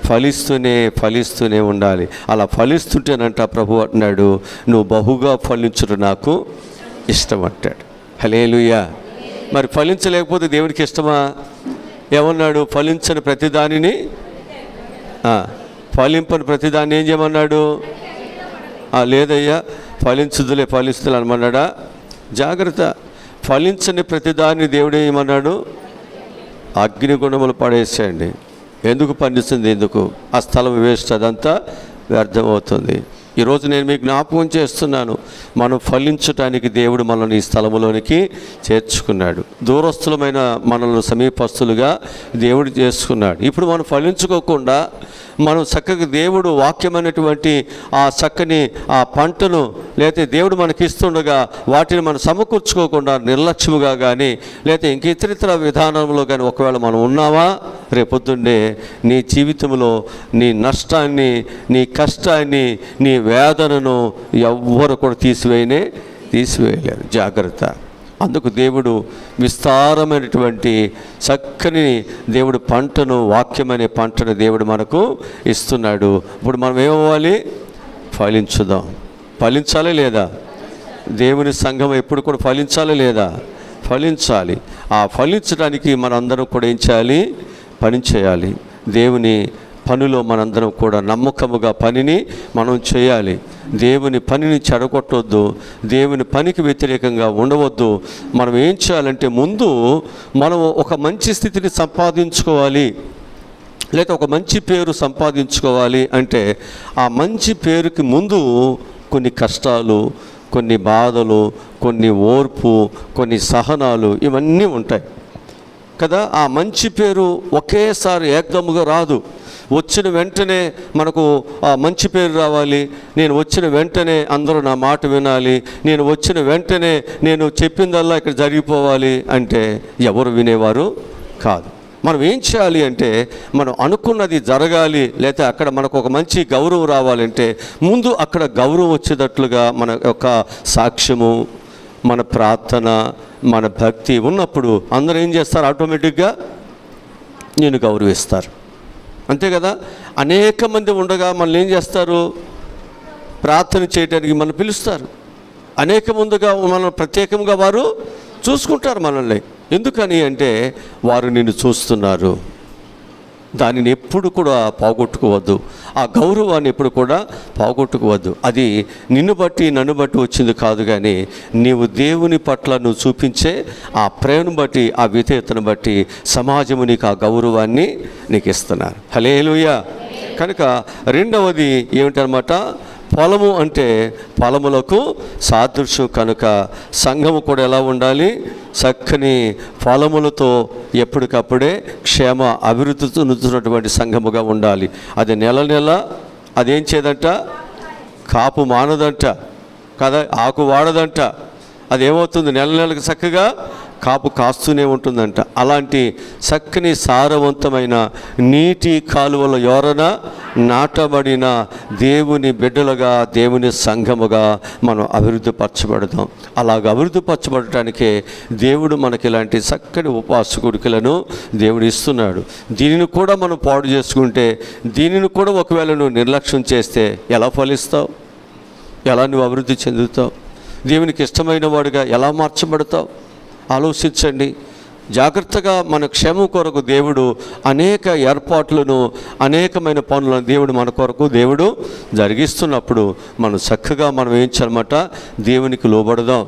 Speaker 1: ఫలిస్తూనే ఉండాలి. అలా ఫలిస్తుంటేనంట ప్రభు అంటున్నాడు, నువ్వు బహుగా ఫలించుట నాకు ఇష్టం అంటాడు. హల్లెలూయా. మరి ఫలించలేకపోతే దేవుడికి ఇష్టమా? ఏమన్నాడు? ఫలించని ప్రతిదానిని, ఫలింపని ప్రతిదాన్ని ఏం చేయమన్నాడు? లేదయ్యా ఫలిస్తులే అనమన్నాడా? జాగ్రత్త. ఫలించని ప్రతిదాన్ని దేవుడు ఏమన్నాడు? అగ్నిగుణములు పడేసేయండి. ఎందుకు పండిస్తుంది? ఎందుకు? ఆ స్థలం వేస్ట్, అదంతా వ్యర్థమవుతుంది. ఈరోజు నేను మీకు జ్ఞాపకం చేస్తున్నాను, మనం ఫలించటానికి దేవుడు మనల్ని ఈ స్థలములోనికి చేర్చుకున్నాడు. దూరస్థులమైన మనల్ని సమీపస్తులుగా దేవుడు చేసుకున్నాడు. ఇప్పుడు మనం ఫలించుకోకుండా మనం చక్కగా దేవుడు వాక్యమైనటువంటి ఆ చక్కని ఆ పంటను లేకపోతే దేవుడు మనకి ఇస్తుండగా వాటిని మనం సమకూర్చుకోకుండా నిర్లక్ష్యముగా కానీ లేకపోతే ఇంక ఇతరితర విధానంలో కానీ ఒకవేళ మనం ఉన్నామా, రేపొద్దుండే నీ జీవితంలో నీ నష్టాన్ని, నీ కష్టాన్ని, నీ వేదనను ఎవ్వరు కూడా తీసివేయలేరు. జాగ్రత్త. అందుకు దేవుడు విస్తారమైనటువంటి చక్కని దేవుడు పంటను, వాక్యం అనే పంటను దేవుడు మనకు ఇస్తున్నాడు. ఇప్పుడు మనం ఏమవ్వాలి? ఫలించుదాం. ఫలించాలి లేదా? దేవుని సంఘం ఎప్పుడు కూడా ఫలించాలి లేదా? ఫలించాలి. ఆ ఫలించడానికి మనందరం కూడా ఏం చేయాలి? పని చేయాలి. దేవుని పనిలో మనందరం కూడా నమ్మకముగా పనిని మనం చేయాలి. దేవుని పనిని చెడగొట్టవద్దు, దేవుని పనికి వ్యతిరేకంగా ఉండవద్దు. మనం ఏం చేయాలంటే ముందు మనం ఒక మంచి స్థితిని సంపాదించుకోవాలి, లేదా ఒక మంచి పేరు సంపాదించుకోవాలి. అంటే ఆ మంచి పేరుకి ముందు కొన్ని కష్టాలు, కొన్ని బాధలు, కొన్ని ఓర్పు, కొన్ని సహనాలు, ఇవన్నీ ఉంటాయి కదా. ఆ మంచి పేరు ఒకేసారి ఏకదముగా రాదు. వచ్చిన వెంటనే మనకు ఆ మంచి పేరు రావాలి, నేను వచ్చిన వెంటనే అందరూ నా మాట వినాలి, నేను వచ్చిన వెంటనే నేను చెప్పిందల్లా ఇక్కడ జరిగిపోవాలి అంటే ఎవరు వినేవారు కాదు. మనం ఏం చేయాలి అంటే మనం అనుకున్నది జరగాలి, లేకపోతే అక్కడ మనకు ఒక మంచి గౌరవం రావాలంటే ముందు అక్కడ గౌరవం వచ్చేటట్లుగా మన యొక్క సాక్ష్యము, మన ప్రార్థన, మన భక్తి ఉన్నప్పుడు అందరూ ఏం చేస్తారు? ఆటోమేటిక్గా నేను గౌరవిస్తారు. అంతే కదా. అనేక మంది ఉండగా మనల్ని ఏం చేస్తారు? ప్రార్థన చేయడానికి మనం పిలుస్తారు. అనేక మందిగా మనం ప్రత్యేకంగా వారు చూసుకుంటారు మనల్ని. ఎందుకని అంటే వారు నిన్ను చూస్తున్నారు. దానిని ఎప్పుడు కూడా పోగొట్టుకోవద్దు. ఆ గౌరవాన్ని ఎప్పుడు కూడా పోగొట్టుకోవద్దు. అది నిన్ను బట్టి నన్ను బట్టి వచ్చింది కాదు, కానీ నీవు దేవుని పట్ల నువ్వు చూపించే ఆ ప్రేమను బట్టి, ఆ విధేయతను బట్టి సమాజము నీకు ఆ గౌరవాన్ని నీకు ఇస్తున్నారు. హల్లెలూయా. కనుక రెండవది ఏమిటనమాట? పొలము అంటే ఫలములకు సాదృశ్యం. కనుక సంఘము కూడా ఎలా ఉండాలి? చక్కని ఫలములతో ఎప్పటికప్పుడే క్షేమ అభివృద్ధి చెందుతున్నటువంటి సంఘముగా ఉండాలి. అది నెల నెల అదేం చేయదంట? కాపు మానదంట కదా, ఆకు వాడదంట. అదేమవుతుంది? నెల నెలకు చక్కగా కాపు కాస్తూనే ఉంటుందంట. అలాంటి చక్కని సారవంతమైన నీటి కాలువల యోరన నాటబడిన దేవుని బిడ్డలుగా, దేవుని సంఘముగా మనం అభివృద్ధి పరచబడదాం. అలాగ అభివృద్ధి పరచబడటానికే దేవుడు మనకి ఇలాంటి చక్కని ఉపవాస కూడికలను దేవుడు ఇస్తున్నాడు. దీనిని కూడా మనం పాడు చేసుకుంటే, దీనిని కూడా ఒకవేళ నువ్వు నిర్లక్ష్యం చేస్తే ఎలా ఫలిస్తావు? ఎలా నువ్వు అభివృద్ధి చెందుతావు? దేవునికి ఇష్టమైన వాడుగా ఎలా మార్చబడతావు? ఆలోచించండి జాగ్రత్తగా. మన క్షేమం కొరకు దేవుడు అనేక ఏర్పాట్లను, అనేకమైన పనులను దేవుడు మన కొరకు దేవుడు జరిగిస్తున్నప్పుడు మనం చక్కగా మనం ఏం చేయాలన్నమాట? దేవునికి లోబడదాం,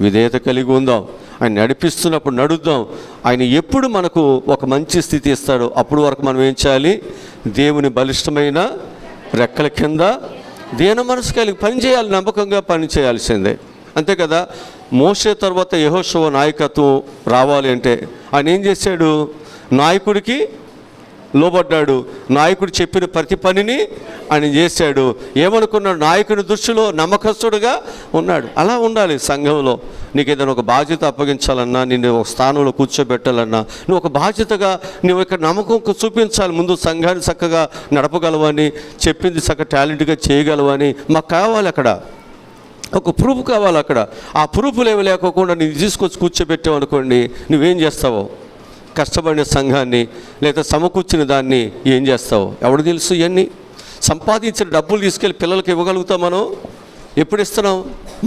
Speaker 1: విధేయత కలిగి ఉందాం. ఆయన నడిపిస్తున్నప్పుడు నడుద్దాం. ఆయన ఎప్పుడు మనకు ఒక మంచి స్థితి ఇస్తాడో అప్పుడు వరకు మనం ఏం చేయాలి? దేవుని బలిష్టమైన రెక్కల కింద దీన మనసు కలిగి పని చేయాలి, నమ్మకంగా పని చేయాల్సిందే. అంతే కదా. మోషే తర్వాత యెహోషువ నాయకత్వం రావాలి అంటే ఆయన ఏం చేశాడు? నాయకుడికి లోబడ్డాడు. నాయకుడు చెప్పిన ప్రతి పనిని ఆయన చేశాడు. ఏమనుకున్నాడు? నాయకుని దృష్టిలో నమ్మకస్తుడుగా ఉన్నాడు. అలా ఉండాలి సంఘంలో. నీకు ఏదైనా ఒక బాధ్యత అప్పగించాలన్నా, నిన్ను ఒక స్థానంలో కూర్చోబెట్టాలన్నా, నువ్వు ఒక బాధ్యతగా నువ్వు ఇక్కడ నమ్మకం చూపించాలి. ముందు సంఘాన్ని చక్కగా నడపగలవని, చెప్పింది చక్కగా టాలెంట్గా చేయగలవని మాకు కావాలి. అక్కడ ఒక ప్రూఫ్ కావాలి. అక్కడ ఆ ప్రూఫ్లు ఏమి లేకోకుండా నేను తీసుకొచ్చి కూర్చోబెట్టావు అనుకోండి, నువ్వేం చేస్తావో? కష్టపడిన సంఘాన్ని లేదా సమకూర్చిన దాన్ని ఏం చేస్తావు? ఎవడు తెలుసు? ఇవన్నీ సంపాదించిన డబ్బులు తీసుకెళ్ళి పిల్లలకి ఇవ్వగలుగుతాం మనం? ఎప్పుడు ఇస్తున్నాం?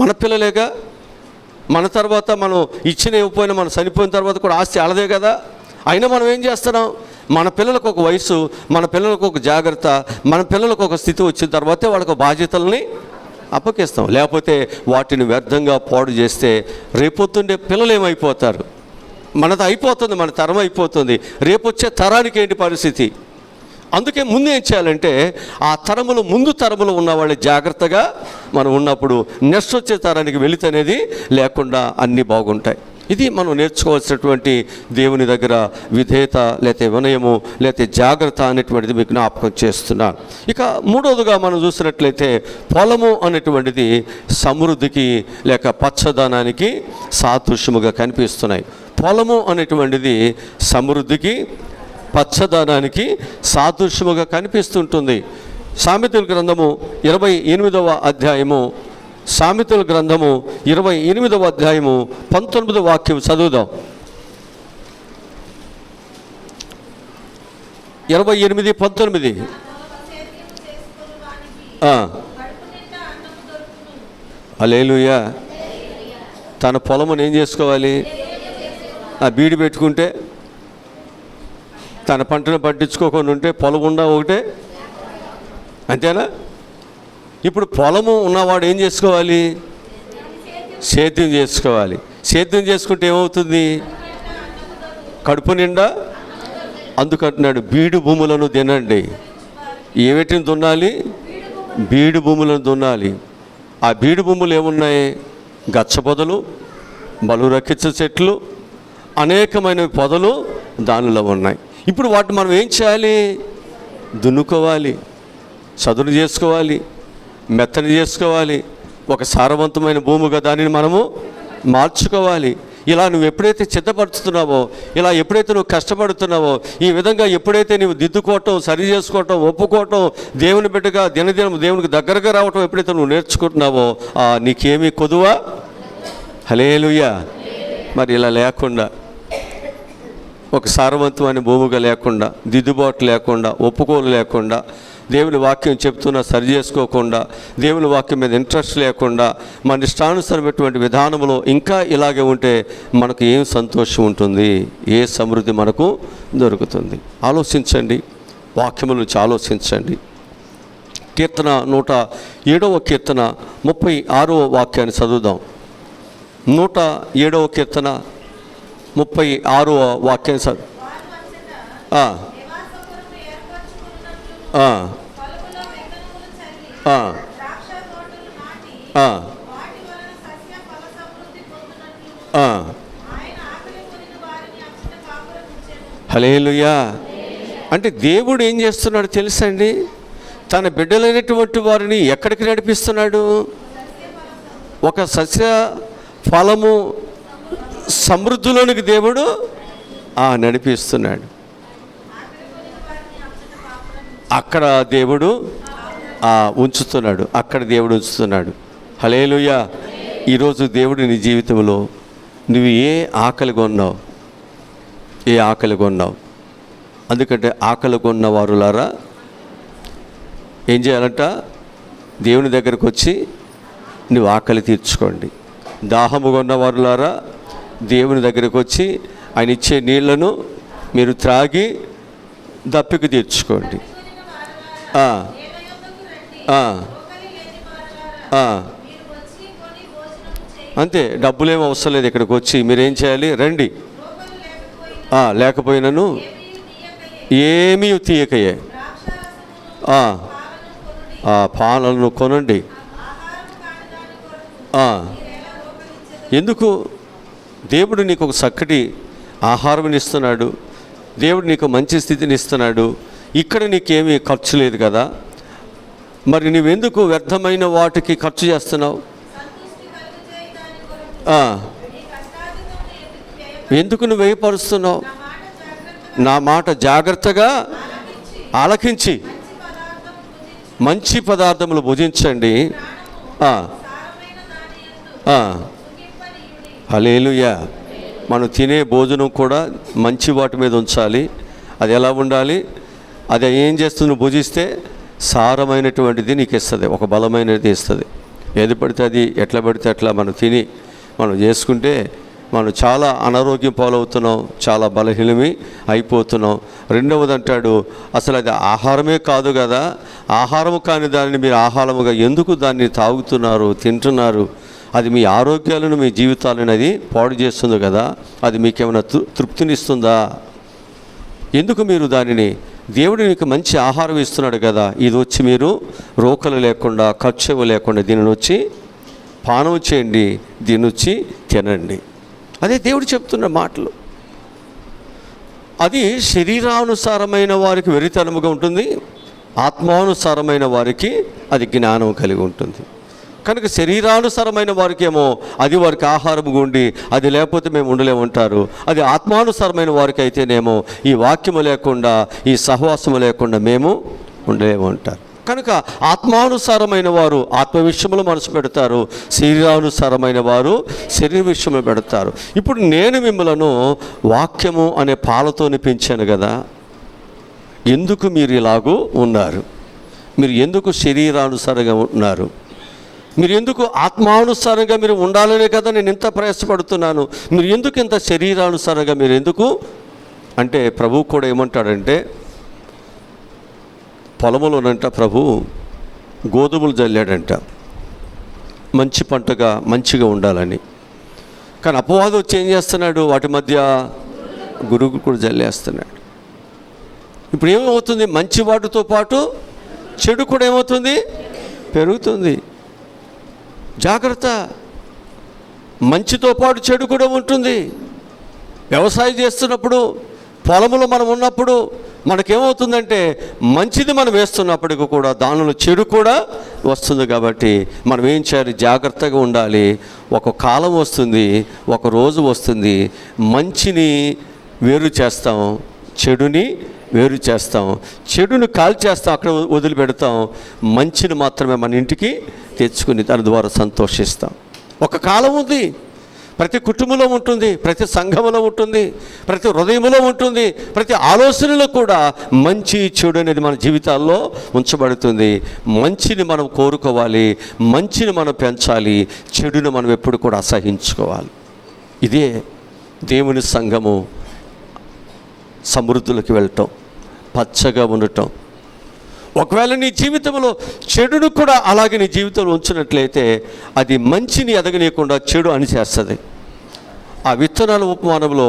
Speaker 1: మన పిల్లలేగా. మన తర్వాత మనం ఇచ్చిన ఇవ్వకపోయినా మనం చనిపోయిన తర్వాత కూడా ఆస్తి అలదే కదా. అయినా మనం ఏం చేస్తున్నాం? మన పిల్లలకు ఒక వయసు, మన పిల్లలకు ఒక జాగ్రత్త, మన పిల్లలకు ఒక స్థితి వచ్చిన తర్వాతే వాళ్ళకు బాధ్యతల్ని అప్పగిస్తాం. లేకపోతే వాటిని వ్యర్థంగా పాడు చేస్తే రేపొద్దుండే పిల్లలు ఏమైపోతారు? మనది అయిపోతుంది, మన తరం అయిపోతుంది. రేపు వచ్చే తరానికి ఏంటి పరిస్థితి? అందుకే ముందు ఏం చేయాలంటే ఆ తరములు, ముందు తరములు ఉన్న వాళ్ళు జాగ్రత్తగా మనం ఉన్నప్పుడు నెక్స్ట్ వచ్చే తరానికి వెళితనేది లేకుండా అన్నీ బాగుంటాయి. ఇది మనం నేర్చుకోవాల్సినటువంటి దేవుని దగ్గర విధేయత, లేకపోతే వినయము, లేకపోతే జాగ్రత్త అనేటువంటిది మీకు జ్ఞాపకం చేస్తున్నాను. ఇక మూడవదిగా మనం చూసినట్లయితే పొలము అనేటువంటిది సమృద్ధికి లేక పచ్చదనానికి సాదృశ్యముగా కనిపిస్తున్నాయి. పొలము అనేటువంటిది సమృద్ధికి, పచ్చదనానికి సాదృశ్యముగా కనిపిస్తుంటుంది. సామెతల గ్రంథము 28వ అధ్యాయము సామెతల గ్రంథము 28వ అధ్యాయము 19వ వాక్యం చదువుదాం. 28:19. హల్లెలూయా. తన పొలమును ఏం చేసుకోవాలి? బీడు పెట్టుకుంటే, తన పంటను పట్టించుకోకుండా ఉంటే పొలం ఉండా ఒకటే, అంతేనా? ఇప్పుడు పొలము ఉన్నవాడు ఏం చేసుకోవాలి? సేద్యం చేసుకోవాలి. సేద్యం చేసుకుంటే ఏమవుతుంది? కడుపు నిండా అందుకంటున్నాడు బీడు భూములను తినండి. ఏమిటిని దున్నాలి? బీడు భూములను దున్నాలి. ఆ బీడు భూములు ఏమున్నాయి? గచ్చ పొదలు, బలురకిచ్చ చెట్లు, అనేకమైన పొదలు దానిలో ఉన్నాయి. ఇప్పుడు వాటిని మనం ఏం చేయాలి? దున్నుకోవాలి, చదును చేసుకోవాలి, మెత్తని చేసుకోవాలి. ఒక సారవంతమైన భూమిగా దానిని మనము మార్చుకోవాలి. ఇలా నువ్వు ఎప్పుడైతే సిద్ధపడుతున్నావో, ఇలా ఎప్పుడైతే నువ్వు కష్టపడుతున్నావో, ఈ విధంగా ఎప్పుడైతే నువ్వు దిద్దుకోవటం, సరి చేసుకోవటం, ఒప్పుకోవటం, దేవుని బిడ్డగా దినదినం దేవునికి దగ్గరగా రావటం ఎప్పుడైతే నువ్వు నేర్చుకుంటున్నావో నీకేమీ కొదువా? హల్లెలూయా. మరి ఇలా లేకుండా, ఒక సారవంతమైన భూమిగా లేకుండా, దిద్దుబాటు లేకుండా, ఒప్పుకోలు లేకుండా, దేవుని వాక్యం చెప్తున్నా సరి చేసుకోకుండా, దేవుని వాక్యం మీద ఇంట్రెస్ట్ లేకుండా, మన ఇష్టానుసరమైనటువంటి విధానంలో ఇంకా ఇలాగే ఉంటే మనకు ఏం సంతోషం ఉంటుంది? ఏ సమృద్ధి మనకు దొరుకుతుంది? ఆలోచించండి, వాక్యముల నుంచి ఆలోచించండి. కీర్తన 107వ కీర్తన 36వ వాక్యాన్ని చదువుదాం. 107వ కీర్తన 36వ వాక్యాన్ని చదువు. హల్లెలూయా. అంటే దేవుడు ఏం చేస్తున్నాడు తెలుసండి? తన బిడ్డలైనటువంటి వారిని ఎక్కడికి నడిపిస్తున్నాడు? ఒక సస్య ఫలము సమృద్ధిలోనికి దేవుడు నడిపిస్తున్నాడు. అక్కడ దేవుడు ఉంచుతున్నాడు, అక్కడ దేవుడు ఉంచుతున్నాడు. హల్లెలూయా. ఈరోజు దేవుడు నీ జీవితంలో నువ్వు ఏ ఆకలి కొన్నావు? ఏ ఆకలి కొన్నావు? అందుకంటే ఆకలి కొన్న వారులారా ఏం చేయాలంట? దేవుని దగ్గరకు వచ్చి నువ్వు ఆకలి తీర్చుకోండి. దాహము కొన్న వారులారా దేవుని దగ్గరకు వచ్చి ఆయన ఇచ్చే నీళ్లను మీరు త్రాగి దప్పిక తీర్చుకోండి. అంతే, డబ్బులేం అవసరం లేదు. ఇక్కడికి వచ్చి మీరేం చేయాలి? రండి. లేకపోయినను ఏమీ తీయకయే పాలనను కొనండి. ఎందుకు? దేవుడు నీకు ఒక చక్కటి ఆహారం ఇస్తున్నాడు, దేవుడు నీకు మంచి స్థితిని ఇస్తున్నాడు. ఇక్కడ నీకేమీ ఖర్చు లేదు కదా, మరి నువ్వెందుకు వ్యర్థమైన వాటికి ఖర్చు చేస్తున్నావు? ఎందుకు నువ్వు వ్యయపరుస్తున్నావు? నా మాట జాగ్రత్తగా ఆలకించి మంచి పదార్థములు భుజించండి. హల్లెలూయా. మనం తినే భోజనం కూడా మంచి వాటి మీద ఉంచాలి. అది ఎలా ఉండాలి? అది ఏం చేస్తుంది? భుజిస్తే సారమైనటువంటిది నీకు ఇస్తుంది, ఒక బలమైనది ఇస్తుంది. ఏది పడితే అది, ఎట్లా పడితే అట్లా మనం తిని మనం చేసుకుంటే మనం చాలా అనారోగ్యం పాలవుతున్నాం, చాలా బలహీనమి అయిపోతున్నాం. రెండవది అంటాడు, అసలు అది ఆహారమే కాదు కదా, ఆహారము కాని దానిని మీరు ఆహారముగా ఎందుకు దాన్ని తాగుతున్నారు, తింటున్నారు? అది మీ ఆరోగ్యాలను, మీ జీవితాలను అది పాడు చేస్తుంది కదా, అది మీకేమైనా తృప్తినిస్తుందా? ఎందుకు మీరు దానిని, దేవుడు మీకు మంచి ఆహారం ఇస్తున్నాడు కదా, ఇది వచ్చి మీరు రోకలు లేకుండా, ఖర్చు లేకుండా దీనిని వచ్చి పానం చేయండి, దీని వచ్చి తినండి. అదే దేవుడు చెప్తున్న మాటలు. అది శరీరానుసారమైన వారికి వెరితనముగా ఉంటుంది, ఆత్మానుసారమైన వారికి అది జ్ఞానం కలిగి ఉంటుంది. కనుక శరీరానుసారమైన వారికి ఏమో అది వారికి ఆహారముగా ఉండి అది లేకపోతే మేము ఉండలేమంటారు. అది ఆత్మానుసారమైన వారికి అయితేనేమో ఈ వాక్యము లేకుండా, ఈ సహవాసము లేకుండా మేము ఉండలేమంటారు. కనుక ఆత్మానుసారమైన వారు ఆత్మ విషయంలో మనసు పెడతారు, శరీరానుసారమైన వారు శరీర విషయంలో పెడతారు. ఇప్పుడు నేను మిమ్మలను వాక్యము అనే పాలతో పెంచాను కదా, ఎందుకు మీరు ఇలాగూ ఉన్నారు? మీరు ఎందుకు శరీరానుసారంగా ఉన్నారు? మీరు ఎందుకు ఆత్మానుసారంగా మీరు ఉండాలనే కదా నేను ఇంత ప్రయాసపడుతున్నాను. మీరు ఎందుకు ఇంత శరీరానుసారంగా మీరు ఎందుకు అంటే, ప్రభువు కూడా ఏమంటాడంటే, పొలములోనంట ప్రభు గోధుమలు జల్లాడంట మంచి పంటగా మంచిగా ఉండాలని. కానీ అపవాదం వచ్చి ఏం చేస్తున్నాడు? వాటి మధ్య గురువు కూడా జల్లేస్తున్నాడు. ఇప్పుడు ఏమవుతుంది? మంచి వాటితో పాటు చెడు కూడా ఏమవుతుంది? పెరుగుతుంది. జాగ్రత్త. మంచితో పాటు చెడు కూడా ఉంటుంది. వ్యవసాయం చేస్తున్నప్పుడు, పొలంలో మనం ఉన్నప్పుడు మనకేమవుతుందంటే, మంచిది మనం వేస్తున్నప్పటికీ కూడా దానిలో చెడు కూడా వస్తుంది. కాబట్టి మనం ఏం చేయాలి? జాగ్రత్తగా ఉండాలి. ఒక కాలం వస్తుంది, ఒక రోజు వస్తుంది, మంచిని వేరు చేస్తాం, చెడుని వేరు చేస్తాం, చెడుని కాల్చేస్తాం, అక్కడ వదిలిపెడతాం, మంచిని మాత్రమే మన ఇంటికి తెచ్చుకుని దాని ద్వారా సంతోషిస్తాం. ఒక కాలం ఉంది, ప్రతి కుటుంబంలో ఉంటుంది, ప్రతి సంఘంలో ఉంటుంది, ప్రతి హృదయంలో ఉంటుంది, ప్రతి ఆలోచనలో కూడా మంచి చెడు అనేది మన జీవితాల్లో ఉంచబడుతుంది. మంచిని మనం కోరుకోవాలి, మంచిని మనం పెంచాలి, చెడుని మనం ఎప్పుడు కూడా అసహించుకోవాలి. ఇదే దేవుని సంఘము సమృద్ధిలోకి వెళ్ళటం, పచ్చగా ఉండటం. ఒకవేళ నీ జీవితంలో చెడును కూడా అలాగే నీ జీవితంలో ఉంచినట్లయితే అది మంచిని ఎదగనీయకుండా చెడు అణిచేస్తుంది. ఆ విత్తనాల ఉపమానంలో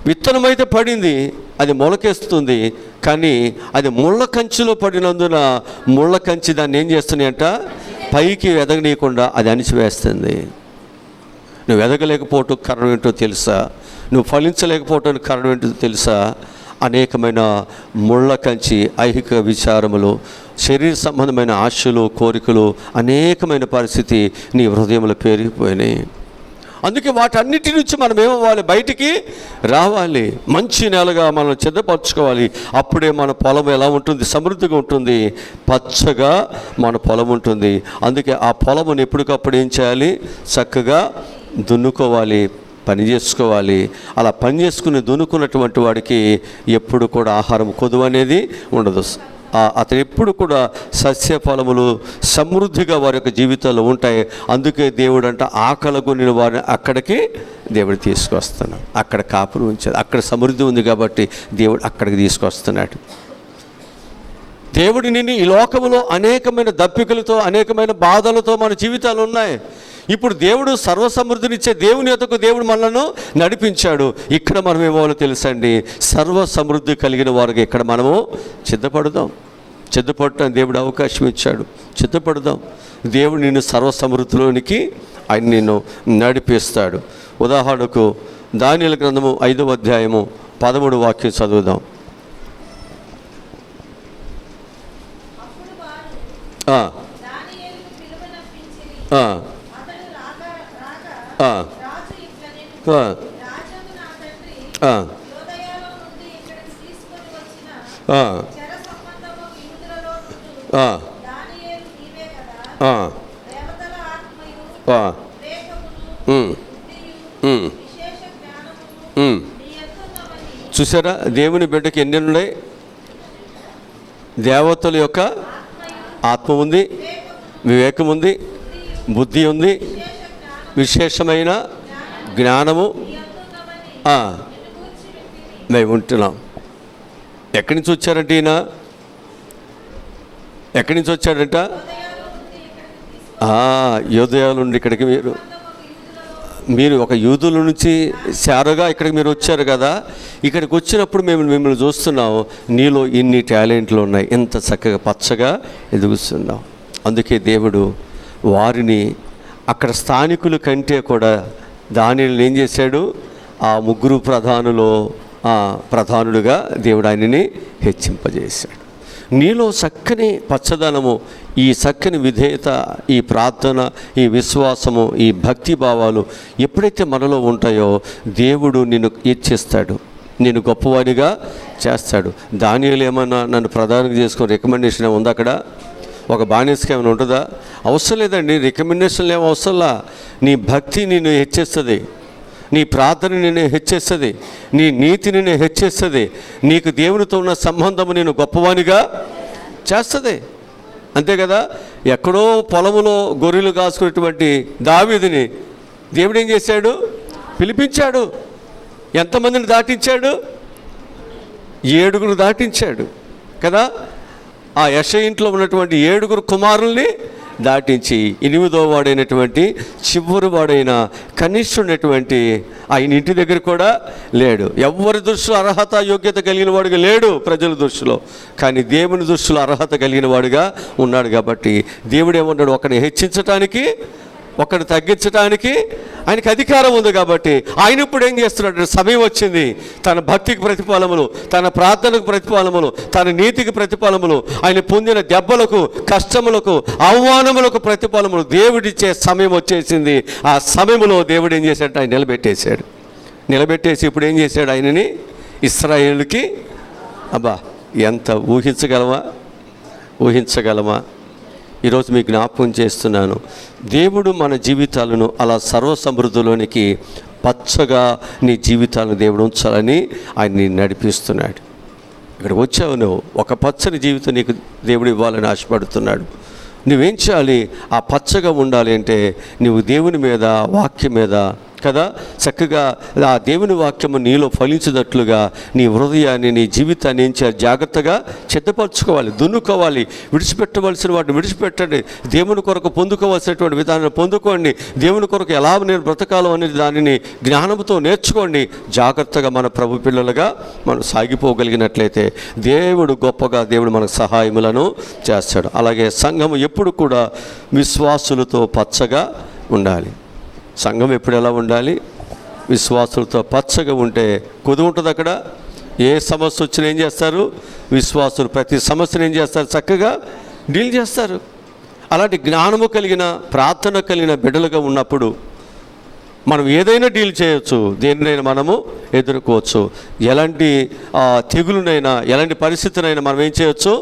Speaker 1: విత్తనమైతే పడింది, అది మొలకేస్తుంది, కానీ అది ముళ్ళ కంచిలో పడినందున ముళ్ళ కంచి దాన్ని ఏం చేస్తున్నాయంట? పైకి ఎదగనీయకుండా అది అణిచివేస్తుంది. నువ్వు ఎదగలేకపోవటం కారణం ఏంటో తెలుసా? నువ్వు ఫలించలేకపోవటానికి కారణం ఏంటో తెలుసా? అనేకమైన ముళ్ళ కంచి, ఐహిక విచారములు, శరీర సంబంధమైన ఆశలు, కోరికలు, అనేకమైన పరిస్థితి నీ హృదయంలో పేరుకుపోయినాయి. అందుకే వాటన్నిటి నుంచి మనం ఏమవ్వాలి? బయటికి రావాలి. మంచి నేలగా మనం సిద్ధపరచుకోవాలి. అప్పుడే మన పొలం ఎలా ఉంటుంది? సమృద్ధిగా ఉంటుంది, పచ్చగా మన పొలం ఉంటుంది. అందుకే ఆ పొలమును ఎప్పటికప్పుడు ఏం చేయాలి? చక్కగా దున్నుకోవాలి, పని చేసుకోవాలి. అలా పని చేసుకుని దున్నుకున్నటువంటి వాడికి ఎప్పుడు కూడా ఆహారం కొదువు అనేది ఉండదు. అతను ఎప్పుడు కూడా సస్య ఫలములు సమృద్ధిగా వారి యొక్క జీవితాల్లో ఉంటాయి. అందుకే దేవుడు అంట ఆకలి కొనిన వారిని అక్కడికి దేవుడు తీసుకొస్తున్నాడు. అక్కడ కాపురం ఉంచాడు. అక్కడ సమృద్ధి ఉంది కాబట్టి దేవుడు అక్కడికి తీసుకొస్తున్నాడు. దేవుడు నిన్ను ఈ లోకములో అనేకమైన దప్పికలతో, అనేకమైన బాధలతో మన జీవితాలు ఉన్నాయి. ఇప్పుడు దేవుడు సర్వసమృద్ధినిచ్చే దేవుని యొద్దకు దేవుడు మనలను నడిపించాడు. ఇక్కడ మనం ఏమో తెలుసండి, సర్వ సమృద్ధి కలిగిన వారికి ఇక్కడ మనము సిద్ధపడదాం. సిద్ధపడటానికి దేవుడు అవకాశం ఇచ్చాడు. సిద్ధపడదాం. దేవుడు నిన్ను సర్వసమృద్ధిలోనికి ఆయన నిన్ను నడిపిస్తాడు. ఉదాహరణకు దానియేలు గ్రంథము 5వ అధ్యాయము 13వ వాక్యం చదువుదాం. చూసారా, దేవుని బిడ్డకి ఎన్ని ఉన్నాయి? దేవతల యొక్క ఆత్మ ఉంది, వివేకం ఉంది, బుద్ధి ఉంది, విశేషమైన జ్ఞానము మేము ఉంటున్నాం. ఎక్కడి నుంచి వచ్చారంటే ఈయన? ఎక్కడి నుంచి వచ్చాడంట? యోదయ నుండి ఇక్కడికి మీరు ఒక యూదుల నుంచి శారగా ఇక్కడికి మీరు వచ్చారు కదా. ఇక్కడికి వచ్చినప్పుడు మేము మిమ్మల్ని చూస్తున్నాం, నీలో ఇన్ని టాలెంట్లు ఉన్నాయి, ఎంత చక్కగా పచ్చగా ఎదుగుతున్నాం. అందుకే దేవుడు వారిని అక్కడ స్థానికుల కంటే కూడా దానిని ఏం చేశాడు? ఆ ముగ్గురు ప్రధానుడుగా దేవుడు ఆయనని హెచ్చింపజేశాడు. నీలో చక్కని పచ్చదనము, ఈ చక్కని విధేయత, ఈ ప్రార్థన, ఈ విశ్వాసము, ఈ భక్తి భావాలు ఎప్పుడైతే మనలో ఉంటాయో దేవుడు నిన్ను హెచ్చిస్తాడు. నేను గొప్పవాడిగా చేస్తాడు. దానియేలు ఏమన్నా నన్ను ప్రధానంగా చేసుకొని రికమెండేషన్ ఏమి ఉందా అక్కడ? ఒక బానిసకి ఏమైనా ఉంటుందా? అవసరం లేదండి. రికమెండేషన్లు ఏమి అవసరంలా. నీ భక్తి నిన్ను హెచ్చేస్తుంది, నీ ప్రార్థన నిన్ను హెచ్చేస్తుంది, నీ నీతి నిన్ను హెచ్చేస్తుంది, నీకు దేవునితో ఉన్న సంబంధము నేను గొప్పవానిగా చేస్తుంది. అంతే కదా. ఎక్కడో పొలములో గొర్రెలు కాసుకునేటువంటి దావీదుని దేవుడు ఏం చేశాడు? పిలిపించాడు. ఎంతమందిని దాటించాడు? 7 దాటించాడు కదా. ఆ యెషయా ఇంట్లో ఉన్నటువంటి 7 కుమారుల్ని దాటించి 8వ వాడైనటువంటి చివరి వాడైన కనిష్ఠుడైనటువంటి ఆయన ఇంటి దగ్గర కూడా లేడు. ఎవరి దృష్టిలో అర్హత యోగ్యత కలిగిన వాడుగా లేడు ప్రజల దృష్టిలో, కానీ దేవుని దృష్టిలో అర్హత కలిగిన వాడుగా ఉన్నాడు. కాబట్టి దేవుడు ఏమన్నాడు? ఒకరిని హెచ్చించటానికి, ఒకరిని తగ్గించడానికి ఆయనకి అధికారం ఉంది. కాబట్టి ఆయన ఇప్పుడు ఏం చేస్తున్నాడు? సమయం వచ్చింది. తన భక్తికి ప్రతిఫలములు, తన ప్రార్థనకు ప్రతిఫలములు, తన నీతికి ప్రతిఫలములు, ఆయన పొందిన దెబ్బలకు, కష్టములకు, అవమానములకు ప్రతిఫలములు దేవుడిచ్చే సమయం వచ్చేసింది. ఆ సమయంలో దేవుడు ఏం చేశాడు? ఆయన నిలబెట్టేసి ఇప్పుడు ఏం చేశాడు? ఆయనని ఇశ్రాయేలుకి అబ్బా ఎంత ఊహించగలమా? ఈరోజు మీకు జ్ఞాపకం చేస్తున్నాను, దేవుడు మన జీవితాలను అలా సర్వసమృద్ధిలోనికి పచ్చగా నీ జీవితాలను దేవుడు ఉంచాలని ఆయన్ని నడిపిస్తున్నాడు. ఇక్కడికి వచ్చావు నువ్వు, ఒక పచ్చని జీవితం నీకు దేవుడు ఇవ్వాలని ఆశపడుతున్నాడు. నువ్వేం చేయాలి? ఆ పచ్చగా ఉండాలి అంటే నువ్వు దేవుని మీద, వాక్యం మీద కదా చక్కగా ఆ దేవుని వాక్యము నీలో ఫలించినట్లుగా నీ హృదయాన్ని, నీ జీవితాన్ని ఏం చేయాలి? జాగ్రత్తగా సిద్ధపరచుకోవాలి, దున్నుకోవాలి. విడిచిపెట్టవలసిన వాటిని విడిచిపెట్టండి. దేవుని కొరకు పొందుకోవాల్సినటువంటి విధానాన్ని పొందుకోండి. దేవుని కొరకు ఎలా నేను బ్రతకాలో అనేది దానిని జ్ఞానంతో నేర్చుకోండి. జాగ్రత్తగా మన ప్రభు పిల్లలుగా మనం సాగిపోగలిగినట్లయితే దేవుడు గొప్పగా మనకు సహాయములను చేస్తాడు. అలాగే సంఘము ఎప్పుడు కూడా విశ్వాసులతో పచ్చగా ఉండాలి. సంఘం ఎప్పుడు ఎలా ఉండాలి? విశ్వాసులతో పచ్చగా ఉంటే కొదువు ఉంటుంది. అక్కడ ఏ సమస్య వచ్చినా ఏం చేస్తారు? విశ్వాసులు ప్రతి సమస్యను ఏం చేస్తారు? చక్కగా డీల్ చేస్తారు. అలాంటి జ్ఞానము కలిగిన, ప్రార్థన కలిగిన బిడ్డలుగా ఉన్నప్పుడు మనం ఏదైనా డీల్ చేయొచ్చు, దేనినైనా మనము ఎదుర్కోవచ్చు. ఎలాంటి తెగులునైనా, ఎలాంటి పరిస్థితినైనా మనం ఏం చేయొచ్చు?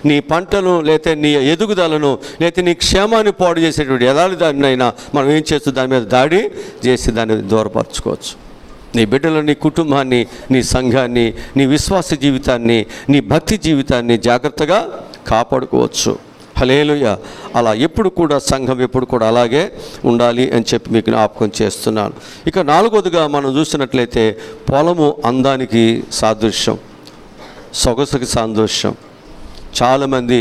Speaker 1: నీ పంటను, లేకపోతే నీ ఎదుగుదలను, లేకపోతే నీ క్షేమాన్ని పాడు చేసేటువంటి ఎలాంటి దానినైనా మనం ఏం చేయొచ్చు? దాని మీద దాడి చేసి దాన్ని దూరపరచుకోవచ్చు. నీ బిడ్డలను, నీ కుటుంబాన్ని, నీ సంఘాన్ని, నీ విశ్వాస జీవితాన్ని, నీ భక్తి జీవితాన్ని జాగ్రత్తగా కాపాడుకోవచ్చు. హల్లెలూయా. అలా ఎప్పుడు కూడా సంఘం ఎప్పుడు కూడా అలాగే ఉండాలి అని చెప్పి మీకు జ్ఞాపకం చేస్తున్నాను. ఇక 4వదిగా మనం చూసినట్లయితే పొలము అందానికి సాదృశ్యం, సొగసుకి సాదృశ్యం. చాలామంది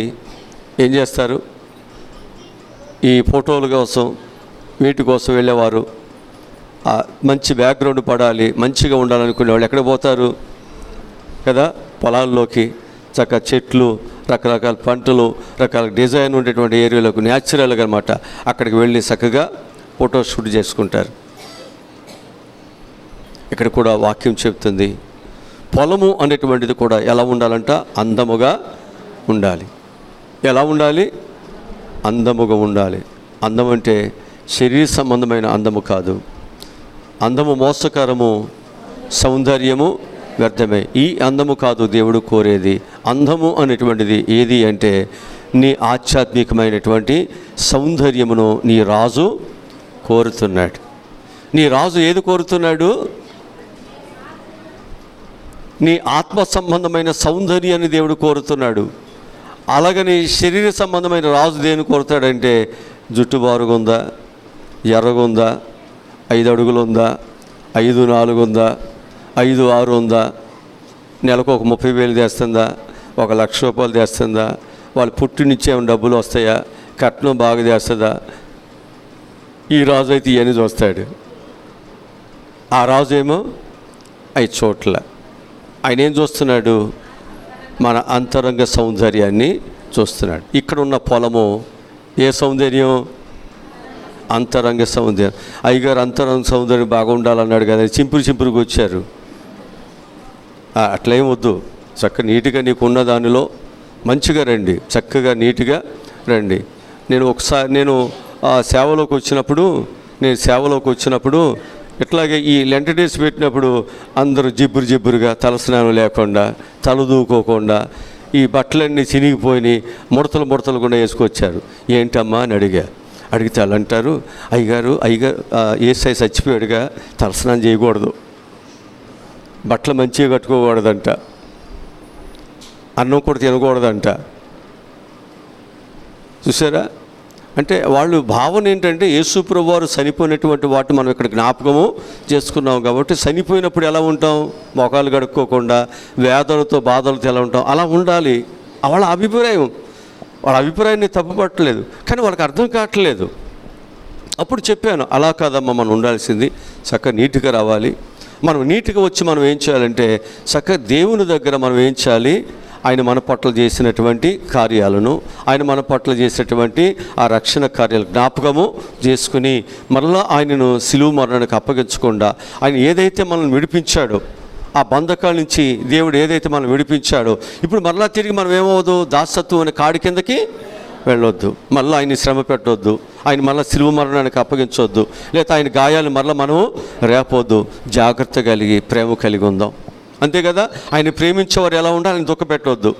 Speaker 1: ఏం చేస్తారు? ఈ ఫోటోల కోసం, వీటి కోసం వెళ్ళేవారు, మంచి బ్యాక్గ్రౌండ్ పడాలి, మంచిగా ఉండాలనుకునే వాళ్ళు ఎక్కడ పోతారు కదా? పొలాల్లోకి. చక్కగా చెట్లు, రకరకాల పంటలు, రకాల డిజైన్ ఉండేటువంటి ఏరియాలకు న్యాచురల్గా అనమాట అక్కడికి వెళ్ళి చక్కగా ఫోటో షూట్ చేసుకుంటారు. ఇక్కడ కూడా వాక్యం చెప్తుంది, పొలము అనేటువంటిది కూడా ఎలా ఉండాలంట? అందముగా ఉండాలి. ఎలా ఉండాలి? అందముగా ఉండాలి. అందం అంటే శరీర సంబంధమైన అందము కాదు. అందము మోసకరము, సౌందర్యము వ్యర్థమే. ఈ అందము కాదు దేవుడు కోరేది. అందము అనేటువంటిది ఏది అంటే నీ ఆధ్యాత్మికమైనటువంటి సౌందర్యమును నీ రాజు కోరుతున్నాడు. నీ రాజు ఏది కోరుతున్నాడు? నీ ఆత్మ సంబంధమైన సౌందర్యాన్ని దేవుడు కోరుతున్నాడు. అలాగని శరీర సంబంధమైన రాజు దేని కోరుతాడంటే జుట్టు బారుగుందా, ఎర్రగుందా, 5 అడుగులు ఉందా, 5'4" ఉందా, 5'6" ఉందా, నెలకు ఒక 30,000 తెస్తుందా, 1,00,000 రూపాయలు తెస్తుందా, వాళ్ళు పుట్టినిచ్చేమో డబ్బులు వస్తాయా, కట్నం బాగా చేస్తుందా? ఈ రాజు అయితే ఇవన్నీ చూస్తాడు. ఆ రాజు ఏమో 5 చోట్ల ఆయన ఏం చూస్తున్నాడు? మన అంతరంగ సౌందర్యాన్ని చూస్తున్నాడు. ఇక్కడ ఉన్న పొలము ఏ సౌందర్యం? అంతరంగ సౌందర్యం. అయ్యగారు అంతరంగ సౌందర్యం బాగా ఉండాలన్నాడు కదా, చింపురుగా వచ్చారు. అట్లేం వద్దు. చక్కగా నీట్గా నీకున్న దానిలో మంచిగా రండి, చక్కగా నీట్గా రండి. నేను సేవలోకి వచ్చినప్పుడు ఇట్లాగే ఈ లెంట డేస్ పెట్టినప్పుడు అందరూ జిబ్బురుగా తలస్నానం లేకుండా తలదూకోకుండా ఈ బట్టలన్నీ చినిగిపోయి ముడతలు కూడా వేసుకొచ్చారు. ఏంటమ్మా అని అడిగితే వాళ్ళు అంటారు, అయ్యగారు ఏసై చచ్చిపోయాడుగా, తలస్నానం చేయకూడదు, బట్టలు మంచిగా కట్టుకోకూడదంట, అన్నం కూడా తినకూడదంట. చూసారా? అంటే వాళ్ళు భావన ఏంటంటే యేసు ప్రభువారు చనిపోయినటువంటి వాటిని మనం ఇక్కడ జ్ఞాపకము చేసుకున్నాం కాబట్టి చనిపోయినప్పుడు ఎలా ఉంటాం, మొఖాలు కడుక్కోకుండా వేదనతో బాధలతో ఎలా ఉంటాం, అలా ఉండాలి. వాళ్ళ అభిప్రాయం, వాళ్ళ అభిప్రాయాన్ని తప్పుపట్టలేదు, కానీ వాళ్ళకి అర్థం కావట్లేదు. అప్పుడు చెప్పాను, అలా కాదమ్మా, మనం ఉండాల్సింది చక్కగా నీట్గా రావాలి. మనం నీట్గా వచ్చి మనం ఏం చేయాలంటే చక్కగా దేవుని దగ్గర మనం ఏం చేయాలి, ఆయన మన పట్ల చేసినటువంటి కార్యాలను, ఆయన మన పట్ల చేసినటువంటి ఆ రక్షణ కార్యాలు జ్ఞాపకము చేసుకుని మరలా ఆయనను సిలువ మరణానికి అప్పగించకుండా ఆయన ఏదైతే మనల్ని విడిపించాడో, ఆ బంధకాల నుంచి దేవుడు ఏదైతే మనం విడిపించాడో, ఇప్పుడు మరలా తిరిగి మనం ఏమవద్దు, దాసత్వం అనే కాడి కిందకి వెళ్ళొద్దు, మళ్ళీ ఆయన్ని శ్రమ పెట్టవద్దు, ఆయన మళ్ళీ సిలువ మరణానికి అప్పగించవద్దు, లేదా ఆయన గాయాలు మళ్ళీ మనము రేపొద్దు. జాగ్రత్త కలిగి ప్రేమ కలిగి ఉందాం, అంతే కదా. ఆయన ప్రేమించేవారు ఎలా ఉండాలి, ఆయన దుఃఖ పెట్టవద్దు.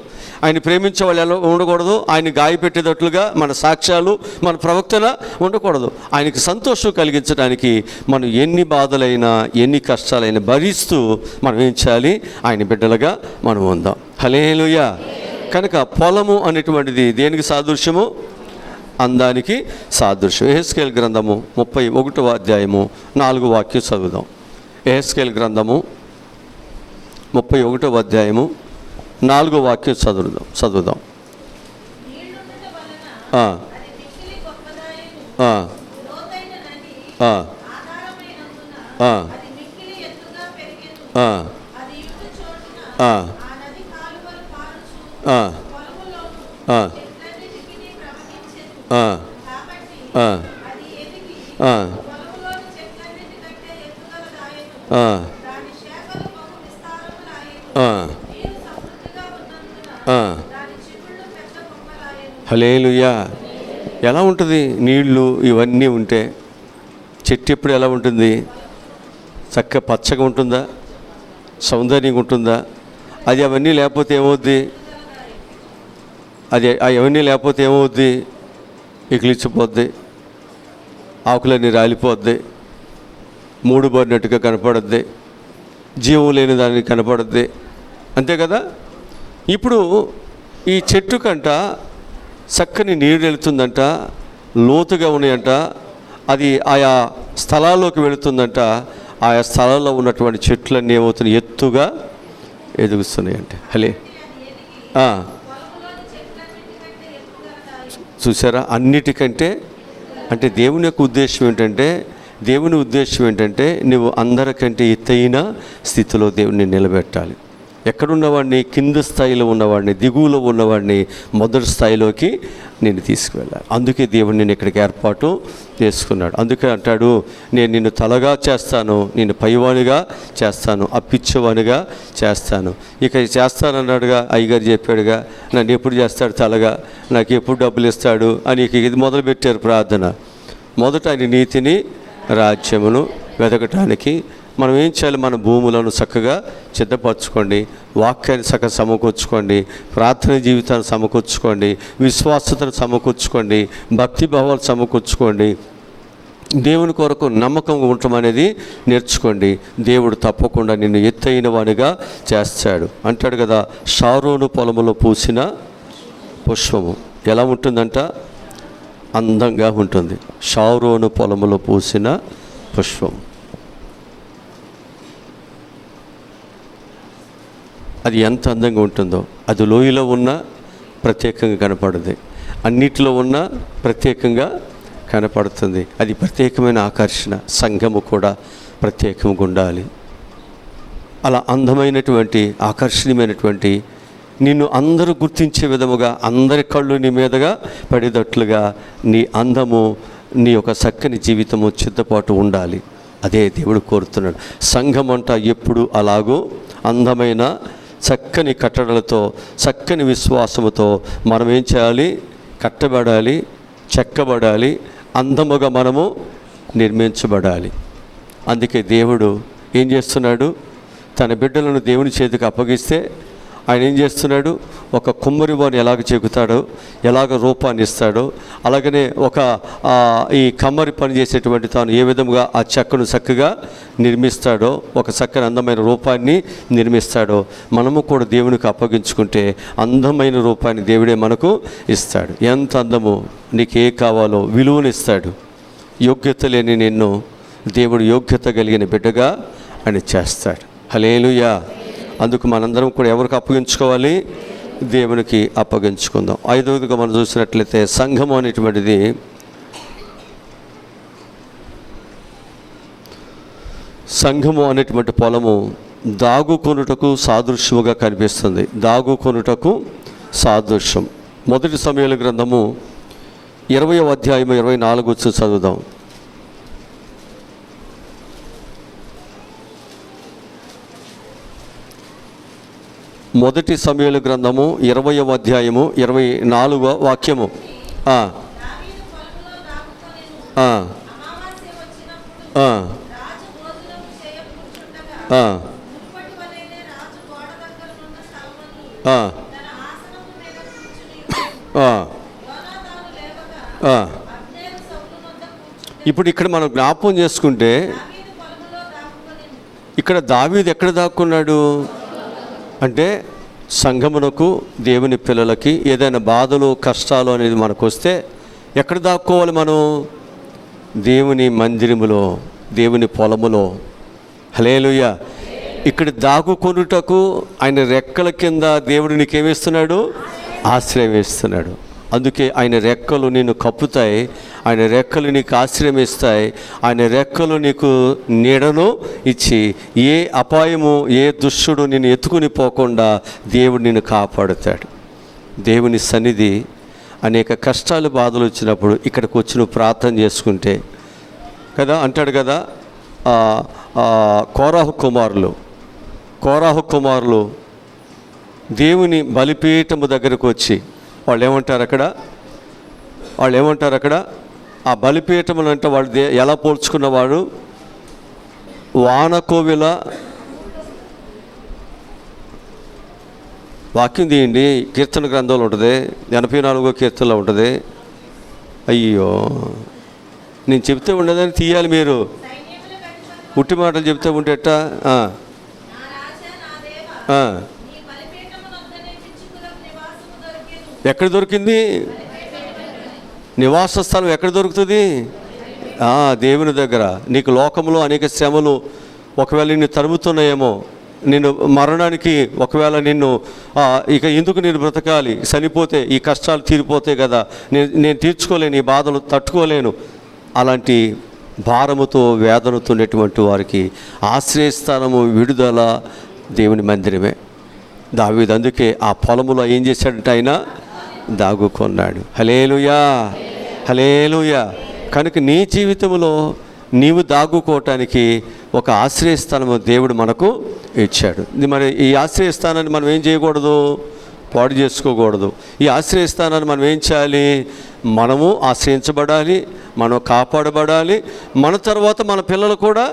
Speaker 1: ఆయన ప్రేమించే వాళ్ళు ఎలా ఉండకూడదు, ఆయన గాయపెట్టేటట్లుగా మన సాక్ష్యాలు, మన ప్రవక్తన ఉండకూడదు. ఆయనకి సంతోషం కలిగించడానికి మనం ఎన్ని బాధలైనా ఎన్ని కష్టాలైనా భరిస్తూ మనం ఏం చేయాలి, ఆయన బిడ్డలుగా మనం ఉందాం. హల్లెలూయా. కనుక పొలము అనేటువంటిది దేనికి సాదృశ్యము, అందానికి సాదృశ్యం. యెహెజ్కేలు గ్రంథము 31వ అధ్యాయము 4వ వాక్యం చదువుదాం. యెహెజ్కేలు గ్రంథము 31వ అధ్యాయము 4వ వాక్యం చదువుదాం. హల్లెలూయా. ఎలా ఉంటుంది, నీళ్లు ఇవన్నీ ఉంటే చెట్టు ఎప్పుడు ఎలా ఉంటుంది, చక్కగా పచ్చగా ఉంటుందా, సౌందర్యంగా ఉంటుందా? అది అవన్నీ లేకపోతే ఏమవుద్ది, అవన్నీ లేకపోతే ఏమవుద్ది, ఎగిలిచ్చిపోద్ది, ఆకులన్నీ రాలిపోద్ది, మూడుబారినట్టుగా కనపడద్ది, జీవం లేని దానికి కనపడద్ది, అంతే కదా. ఇప్పుడు ఈ చెట్టు కంట చక్కని నీరు వెళుతుందంట, లోతుగా ఉన్నాయంట, అది ఆయా స్థలాల్లోకి వెళుతుందంట. ఆయా స్థలాల్లో ఉన్నటువంటి చెట్లన్నీ ఏమవుతున్నాయి, ఎత్తుగా ఎదుగుతున్నాయంటే. హలే చూసారా? అన్నిటికంటే అంటే దేవుని యొక్క ఉద్దేశం ఏంటంటే, దేవుని ఉద్దేశం ఏంటంటే నువ్వు అందరికంటే ఎత్తైన స్థితిలో దేవుని నిలబెట్టాలి. ఎక్కడున్నవాడిని, కింద స్థాయిలో ఉన్నవాడిని, దిగువలో ఉన్నవాడిని మొదటి స్థాయిలోకి నేను తీసుకువెళ్ళాలి. అందుకే దేవుడు నేను ఇక్కడికి ఏర్పాటు చేసుకున్నాడు. అందుకే అంటాడు, నేను నిన్ను తలగా చేస్తాను, నిన్ను పైవానిగా చేస్తాను, అప్పిచ్చేవానిగా చేస్తాను. ఇక చేస్తానన్నాడుగా, అయ్యగారు చెప్పాడుగా, నన్ను ఎప్పుడు చేస్తాడు తలగా, నాకు ఎప్పుడు డబ్బులు ఇస్తాడు అని ఇది మొదలుపెట్టారు ప్రార్థన. మొదట ఆయన నీతిని రాజ్యమును వెతకటానికి మనం ఏం చేయాలి, మన భూములను చక్కగా సిద్ధపరచుకోండి, వాక్యాన్ని చక్కగా సమకూర్చుకోండి, ప్రార్థన జీవితాన్ని సమకూర్చుకోండి, విశ్వాసతను సమకూర్చుకోండి, భక్తి భావాలు సమకూర్చుకోండి, దేవుని కొరకు నమ్మకంగా ఉండటం అనేది నేర్చుకోండి. దేవుడు తప్పకుండా నిన్ను ఎత్తైన వానిగా చేస్తాడు. అంటాడు కదా, షారోను పొలములో పూసిన పుష్పము ఎలా ఉంటుందంట, అందంగా ఉంటుంది. షారోను పొలములో పూసిన పుష్పం అది ఎంత అందంగా ఉంటుందో, అది లోయలో ఉన్న ప్రత్యేకంగా కనపడుతుంది, అన్నిటిలో ఉన్న ప్రత్యేకంగా కనపడుతుంది. అది ప్రత్యేకమైన ఆకర్షణ. సంఘము కూడా ప్రత్యేకంగా ఉండాలి. అలా అందమైనటువంటి ఆకర్షణీయమైనటువంటి, నిన్ను అందరూ గుర్తించే విధముగా, అందరి కళ్ళు నీ మీదగా పడేటట్లుగా నీ అందము, నీ యొక్క చక్కని జీవితము సిద్ధపాటు ఉండాలి. అదే దేవుడు కోరుతున్నాడు. సంఘం అంట ఎప్పుడు అలాగూ అందమైన చక్కని కట్టడలతో, చక్కని విశ్వాసముతో మనం ఏం చేయాలి, కట్టబడాలి, చెక్కబడాలి, అందముగా మనము నిర్మించబడాలి. అందుకే దేవుడు ఏం చేస్తున్నాడు, తన బిడ్డలను దేవుని చేతికి అప్పగిస్తే ఆయన ఏం చేస్తున్నాడు, ఒక కుమ్మరివాని ఎలాగ చెక్కుతాడో, ఎలాగ రూపాన్ని ఇస్తాడో, అలాగనే ఈ కమ్మరి పని చేసేటువంటి తాను ఏ విధంగా ఆ చెక్కను చక్కగా నిర్మిస్తాడో, ఒక చక్కని అందమైన రూపాన్ని నిర్మిస్తాడో, మనము కూడా దేవునికి అప్పగించుకుంటే అందమైన రూపాన్ని దేవుడే మనకు ఇస్తాడు. ఎంత అందమో, నీకు ఏ కావాలో విలువనిస్తాడు. యోగ్యత లేని నిన్ను దేవుడు యోగ్యత కలిగిన బిడ్డగా ఆయన చేస్తాడు. హల్లెలూయా. అందుకు మనందరం కూడా ఎవరికి అప్పగించుకోవాలి, దేవునికి అప్పగించుకుందాం. ఐదవదిగా మనం చూసినట్లయితే సంఘము అనేటువంటిది సంఘము అనేటువంటి పొలము దాగుకొనుటకు సాదృశ్యముగా కనిపిస్తుంది. దాగుకొనుటకు సాదృశ్యం. మొదటి సమూయేలు గ్రంథము 20వ అధ్యాయము 24 చదువుదాం. మొదటి సమూయేలు గ్రంథము 20వ అధ్యాయము 24వ వాక్యము. ఇప్పుడు ఇక్కడ మనం జ్ఞాపకం చేసుకుంటే, ఇక్కడ దావీదు ఎక్కడ దాక్కున్నాడు అంటే, సంఘమునకు దేవుని పిల్లలకి ఏదైనా బాధలు కష్టాలు అనేది మనకు వస్తే ఎక్కడ దాక్కోవాలి మనం? దేవుని మందిరములో, దేవుని పొలములో. హల్లెలూయా. ఇక్కడ దాగుకొనుటకు ఆయన రెక్కల కింద దేవుడు నీకేమిస్తున్నాడు? ఆశ్రయం ఇస్తున్నాడు. అందుకే ఆయన రెక్కలు నిన్ను కప్పుతాయి, ఆయన రెక్కలు నీకు ఆశ్రయం ఇస్తాయి, ఆయన రెక్కలు నీకు నీడను ఇచ్చి ఏ అపాయము, ఏ దుష్టుడు నిన్ను ఎత్తుకుని పోకుండా దేవుడు నిన్ను కాపాడుతాడు. దేవుని సన్నిధి అనేక కష్టాలు బాధలు వచ్చినప్పుడు ఇక్కడికి వచ్చి నువ్వు ప్రార్థన చేసుకుంటే కదా, అంటాడు కదా, కోరాహు కుమారులు దేవుని బలిపీఠము దగ్గరకు వచ్చి వాళ్ళు ఏమంటారు అక్కడ ఆ బలిపీఠములు అంటే వాళ్ళు ఎలా పోల్చుకున్నవాడు, వానకోవిల వాక్యం తీయండి, కీర్తన గ్రంథంలో ఉంటుంది, 84వ కీర్తనలో ఉంటుంది. అయ్యో, నేను చెప్తే ఉండదని తీయాలి, మీరు ఉట్టి మాటలు చెప్తే ఉంటేట. ఎక్కడ దొరికింది నివాస స్థలం? ఎక్కడ దొరుకుతుంది? దేవుని దగ్గర. నీకు లోకంలో అనేక శ్రమలు ఒకవేళ నిన్ను తరుముతున్నాయేమో, నేను మరణానికి ఒకవేళ నిన్ను ఇక ఎందుకు నేను బ్రతకాలి, చనిపోతే ఈ కష్టాలు తీరిపోతే కదా, నేను తీర్చుకోలేను, ఈ బాధలు తట్టుకోలేను, అలాంటి భారముతో వేదనతో ఉన్నటువంటి వారికి ఆశ్రయస్థానము, విడుదల దేవుని మందిరమే. దావీదు అందుకే ఆ పొలములో ఏం చేశాడంటే ఆయన దాగుకొన్నాడు. హల్లెలూయా, హల్లెలూయా. కనుక నీ జీవితంలో నీవు దాగుకోవటానికి ఒక ఆశ్రయస్థానము దేవుడు మనకు ఇచ్చాడు. మరి ఈ ఆశ్రయస్థానాన్ని మనం ఏం చేయకూడదు, పాడు చేసుకోకూడదు. ఈ ఆశ్రయస్థానాన్ని మనం ఏం చేయాలి? మనము ఆశ్రయించబడాలి, మనం కాపాడబడాలి, మన తర్వాత మన పిల్లలు కూడా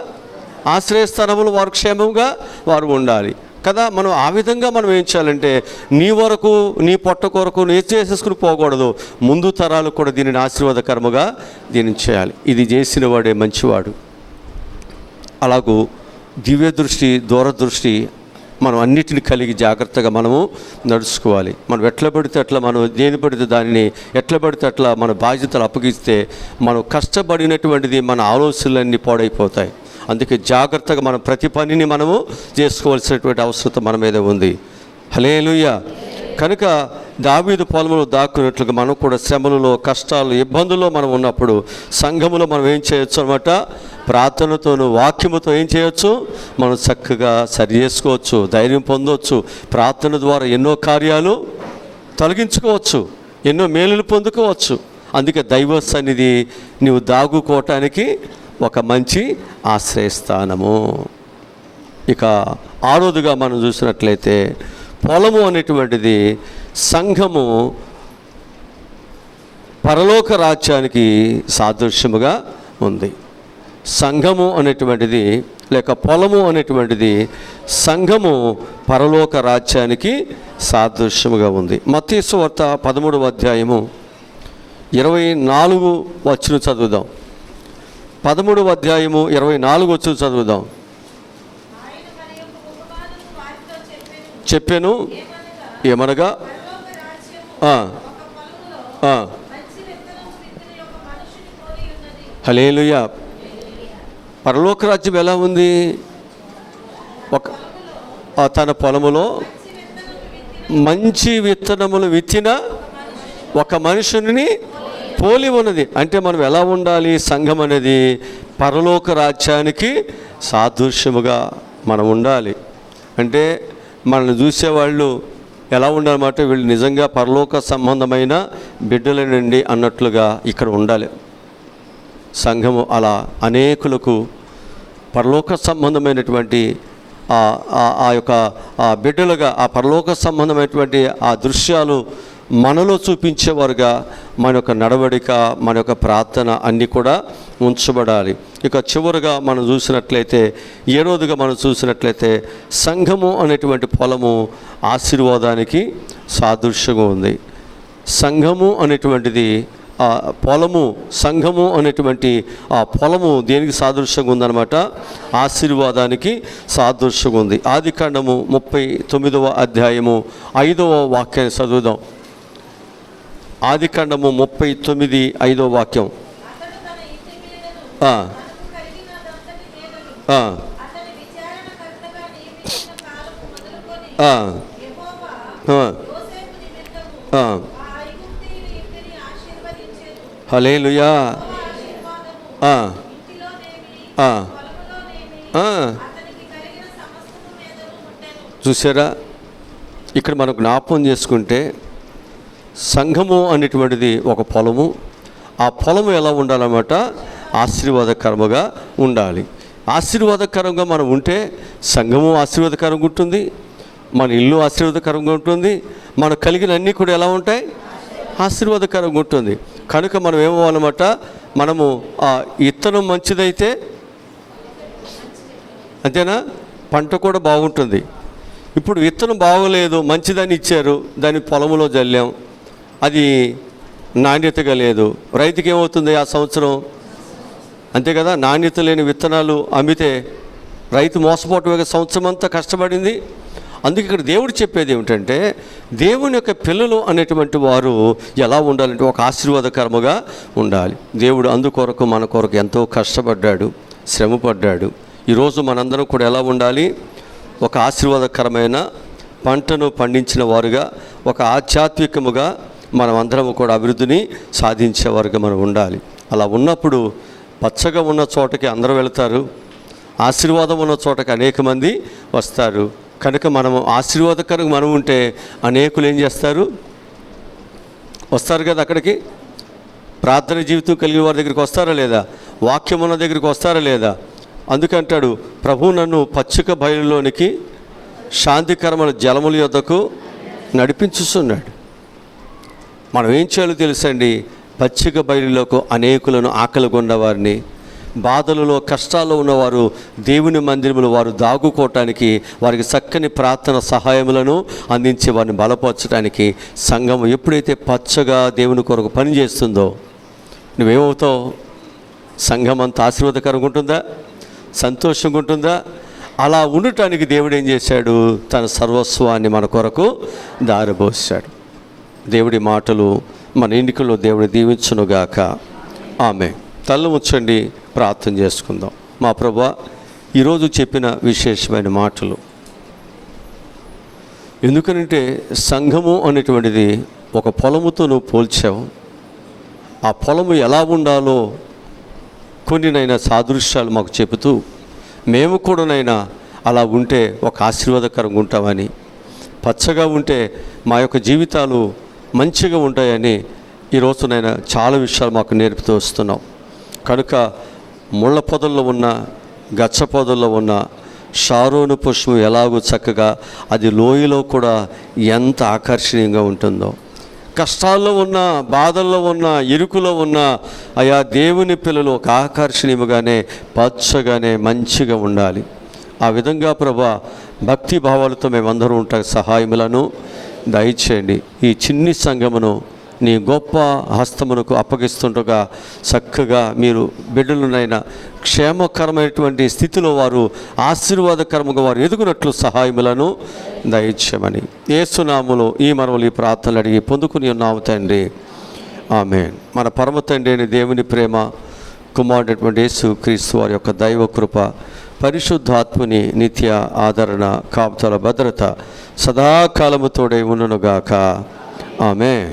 Speaker 1: ఆశ్రయస్థానములు వారు క్షేమంగా వారు ఉండాలి కదా. మనం ఆ విధంగా మనం ఏం చేయాలంటే, నీ వరకు, నీ పొట్ట కొరకు నువ్వు చేసేసుకుని పోకూడదు, ముందు తరాలు కూడా దీనిని ఆశీర్వాదకరముగా దీనిని చేయాలి. ఇది చేసిన వాడే మంచివాడు. అలాగూ దివ్య దృష్టి, దూరదృష్టి మనం అన్నిటిని కలిగి జాగ్రత్తగా మనము నడుచుకోవాలి. మనం ఎట్లా పడితే అట్లా, మనం దేని పడితే దానిని ఎట్లా పడితే అట్లా మన బాధ్యతలు అప్పగిస్తే మనం కష్టపడినటువంటిది మన ఆలోచనలన్నీ పాడైపోతాయి. అందుకే జాగ్రత్తగా మనం ప్రతి పనిని మనము చేసుకోవాల్సినటువంటి అవసరం మన మీద ఉంది. హల్లెలూయా. కనుక దావీదు పొలములో దాక్కున్నట్లుగా మనం కూడా శ్రమలలో, కష్టాలు, ఇబ్బందుల్లో మనం ఉన్నప్పుడు సంఘములో మనం ఏం చేయొచ్చు అన్నమాట? ప్రార్థనతోను, వాక్యముతో ఏం చేయొచ్చు? మనం చక్కగా సరి చేసుకోవచ్చు, ధైర్యం పొందవచ్చు. ప్రార్థన ద్వారా ఎన్నో కార్యాలు తొలగించుకోవచ్చు, ఎన్నో మేలులు పొందుకోవచ్చు. అందుకే దైవ సన్నిధి నీవు దాగుకోవటానికి ఒక మంచి ఆశ్రయస్థానము. ఇక ఆరోదుగా మనం చూసినట్లయితే పొలము అనేటువంటిది సంఘము పరలోక రాజ్యానికి సాదృశ్యముగా ఉంది. సంఘము అనేటువంటిది లేక పొలము అనేటువంటిది సంఘము పరలోక రాజ్యానికి సాదృశ్యముగా ఉంది. మత్తయి సువార్త 13వ అధ్యాయము 24 వచనం చదువుదాం. 13వ అధ్యాయము 24 వచనం చదువుదాం. చెప్పాను ఏమనగా హల్లెలూయా. పరలోక రాజ్యం ఎలా ఉంది? తన పొలములో మంచి విత్తనములు విత్తిన ఒక మనుషుని పోలి ఉన్నది. అంటే మనం ఎలా ఉండాలి? సంఘం అనేది పరలోక రాజ్యానికి సాదృశ్యముగా మనం ఉండాలి. అంటే మనల్ని చూసేవాళ్ళు ఎలా ఉండాలన్నమాట, వీళ్ళు నిజంగా పరలోక సంబంధమైన బిడ్డలనండి అన్నట్లుగా ఇక్కడ ఉండాలి. సంఘము అలా అనేకులకు పరలోక సంబంధమైనటువంటి ఆ యొక్క బిడ్డలుగా ఆ పరలోక సంబంధమైనటువంటి ఆ దృశ్యాలు మనలో చూపించేవారుగా మన యొక్క నడవడిక, మన యొక్క ప్రార్థన అన్నీ కూడా ఉంచబడాలి. ఇక చివరిగా మనం చూసినట్లయితే 7వదిగా మనం చూసినట్లయితే సంఘము అనేటువంటి పొలము ఆశీర్వాదానికి సాదృశ్యంగా ఉంది. సంఘము అనేటువంటిది పొలము, సంఘము అనేటువంటి ఆ పొలము దేనికి సాదృశ్యంగా ఉందన్నమాట? ఆశీర్వాదానికి సాదృశ్యంగా ఉంది. ఆదికాండము 39వ అధ్యాయము 5వ వాక్యాన్ని చదువుదాం. ఆదికాండము 39:5 వాక్యం. హల్లెలూయా. చూసారా, ఇక్కడ మనం జ్ఞాపకం చేసుకుంటే సంఘము అనేటువంటిది ఒక పొలము. ఆ పొలము ఎలా ఉండాలన్నమాట? ఆశీర్వాదకరముగా ఉండాలి. ఆశీర్వాదకరంగా మనం ఉంటే సంఘము ఆశీర్వాదకరంగా ఉంటుంది, మన ఇల్లు ఆశీర్వాదకరంగా ఉంటుంది, మనకు కలిగిన అన్నీ కూడా ఎలా ఉంటాయి? ఆశీర్వాదకరంగా ఉంటుంది. కనుక మనం ఏమవ్వాలన్నమాట? మనము ఆ విత్తనం మంచిదైతే అంతేనా, పంట కూడా బాగుంటుంది. ఇప్పుడు విత్తనం బాగోలేదు, మంచిదని ఇచ్చారు, దాన్ని పొలంలో జల్లాం, అది నాణ్యతగా లేదు, రైతుకి ఏమవుతుంది ఆ సంవత్సరం? అంతే కదా, నాణ్యత లేని విత్తనాలు అమ్మితే రైతు మోసపోవటమే సంవత్సరం అంతా కష్టపడింది. అందుకే ఇక్కడ దేవుడు చెప్పేది ఏమిటంటే, దేవుని యొక్క పిల్లలు అనేటువంటి వారు ఎలా ఉండాలంటే ఒక ఆశీర్వాదకరముగా ఉండాలి. దేవుడు అందుకొరకు మన కొరకు ఎంతో కష్టపడ్డాడు, శ్రమపడ్డాడు. ఈరోజు మనందరం కూడా ఎలా ఉండాలి? ఒక ఆశీర్వాదకరమైన పంటను పండించిన వారుగా, ఒక ఆధ్యాత్మికముగా మనం అందరం కూడా అభివృద్ధిని సాధించేవారుగా మనం ఉండాలి. అలా ఉన్నప్పుడు పచ్చగా ఉన్న చోటకి అందరూ వెళతారు, ఆశీర్వాదం ఉన్న చోటకి అనేక మంది వస్తారు. కనుక మనము ఆశీర్వాదకరంగా మనం ఉంటే అనేకులు ఏం చేస్తారు? వస్తారు కదా అక్కడికి. ప్రార్థన జీవితం కలిగిన వారి దగ్గరికి వస్తారా లేదా? వాక్యం ఉన్న దగ్గరికి వస్తారా లేదా? అందుకంటాడు, ప్రభు నన్ను పచ్చిక బయలులోనికి శాంతికరమైన జలముల యొద్దకు నడిపించుస్తున్నాడు. మనం ఏం చేయాలో తెలుసండి, పచ్చిక బయలులోకి అనేకులను ఆకలిగొన్న వారిని, బాధలలో కష్టాల్లో ఉన్నవారు దేవుని మందిరములు వారు దాగుకోవటానికి, వారికి చక్కని ప్రార్థన సహాయములను అందించి వారిని బలపరచడానికి సంఘం ఎప్పుడైతే పచ్చగా దేవుని కొరకు పనిచేస్తుందో నువ్వేమవుతావు? సంఘం అంత ఆశీర్వాదకరంగా ఉంటుందా? సంతోషంగా ఉంటుందా? అలా ఉండటానికి దేవుడు ఏం చేశాడు? తన సర్వస్వాన్ని మన కొరకు దారబోసాడు. దేవుడి మాటలు మన ఎన్నికల్లో దేవుడు దీవించునుగాక. ఆమె తల్లు ముచ్చండి, ప్రార్థన చేసుకుందాం. మా ప్రభువా, ఈరోజు చెప్పిన విశేషమైన మాటలు ఎందుకనంటే సంఘము అనేటువంటిది ఒక పొలముతో నువ్వు పోల్చావు. ఆ పొలము ఎలా ఉండాలో కొన్నినైనా సాదృశ్యాలు మాకు చెబుతూ మేము కూడానైనా అలా ఉంటే ఒక ఆశీర్వాదకరంగా ఉంటామని, పచ్చగా ఉంటే మా యొక్క జీవితాలు మంచిగా ఉంటాయని ఈరోజునైనా చాలా విషయాలు మాకు నేర్పుతూ వస్తున్నాం. కనుక ముళ్ళ పొదల్లో ఉన్న, గచ్చ పొదల్లో ఉన్న షారోను పుష్పం ఎలాగో చక్కగా అది లోయలో కూడా ఎంత ఆకర్షణీయంగా ఉంటుందో, కష్టాల్లో ఉన్న, బాధల్లో ఉన్న, ఇరుకులో ఉన్న అయా దేవుని పిల్లలు ఒక ఆకర్షణీయముగానే, పచ్చగానే, మంచిగా ఉండాలి. ఆ విధంగా ప్రభా భక్తి భావాలతో మేమందరం ఉంటాం. సహాయములను దయచేయండి. ఈ చిన్ని సంఘమును నీ గొప్ప హస్తమునకు అప్పగిస్తుండగా చక్కగా మీరు బిడ్డలనైనా క్షేమకరమైనటువంటి స్థితిలో వారు ఆశీర్వాదకరముగా వారు ఎదుగునట్లు సహాయములను దయచేయమని యేసు నామములో ఈ మనవులు ఈ ప్రార్థనలు అడిగి పొందుకుని ఉన్నాము తండ్రి. ఆమేన్. మన పరమ తండ్రి అయిన దేవుని ప్రేమ, కుమారుడైనటువంటి యేసు క్రీస్తు వారి యొక్క దైవ కృప, పరిశుద్ధాత్మని నిత్య ఆదరణ, కాపుదల, భద్రత సదాకాలము తోడై ఉండునుగాక. ఆమేన్.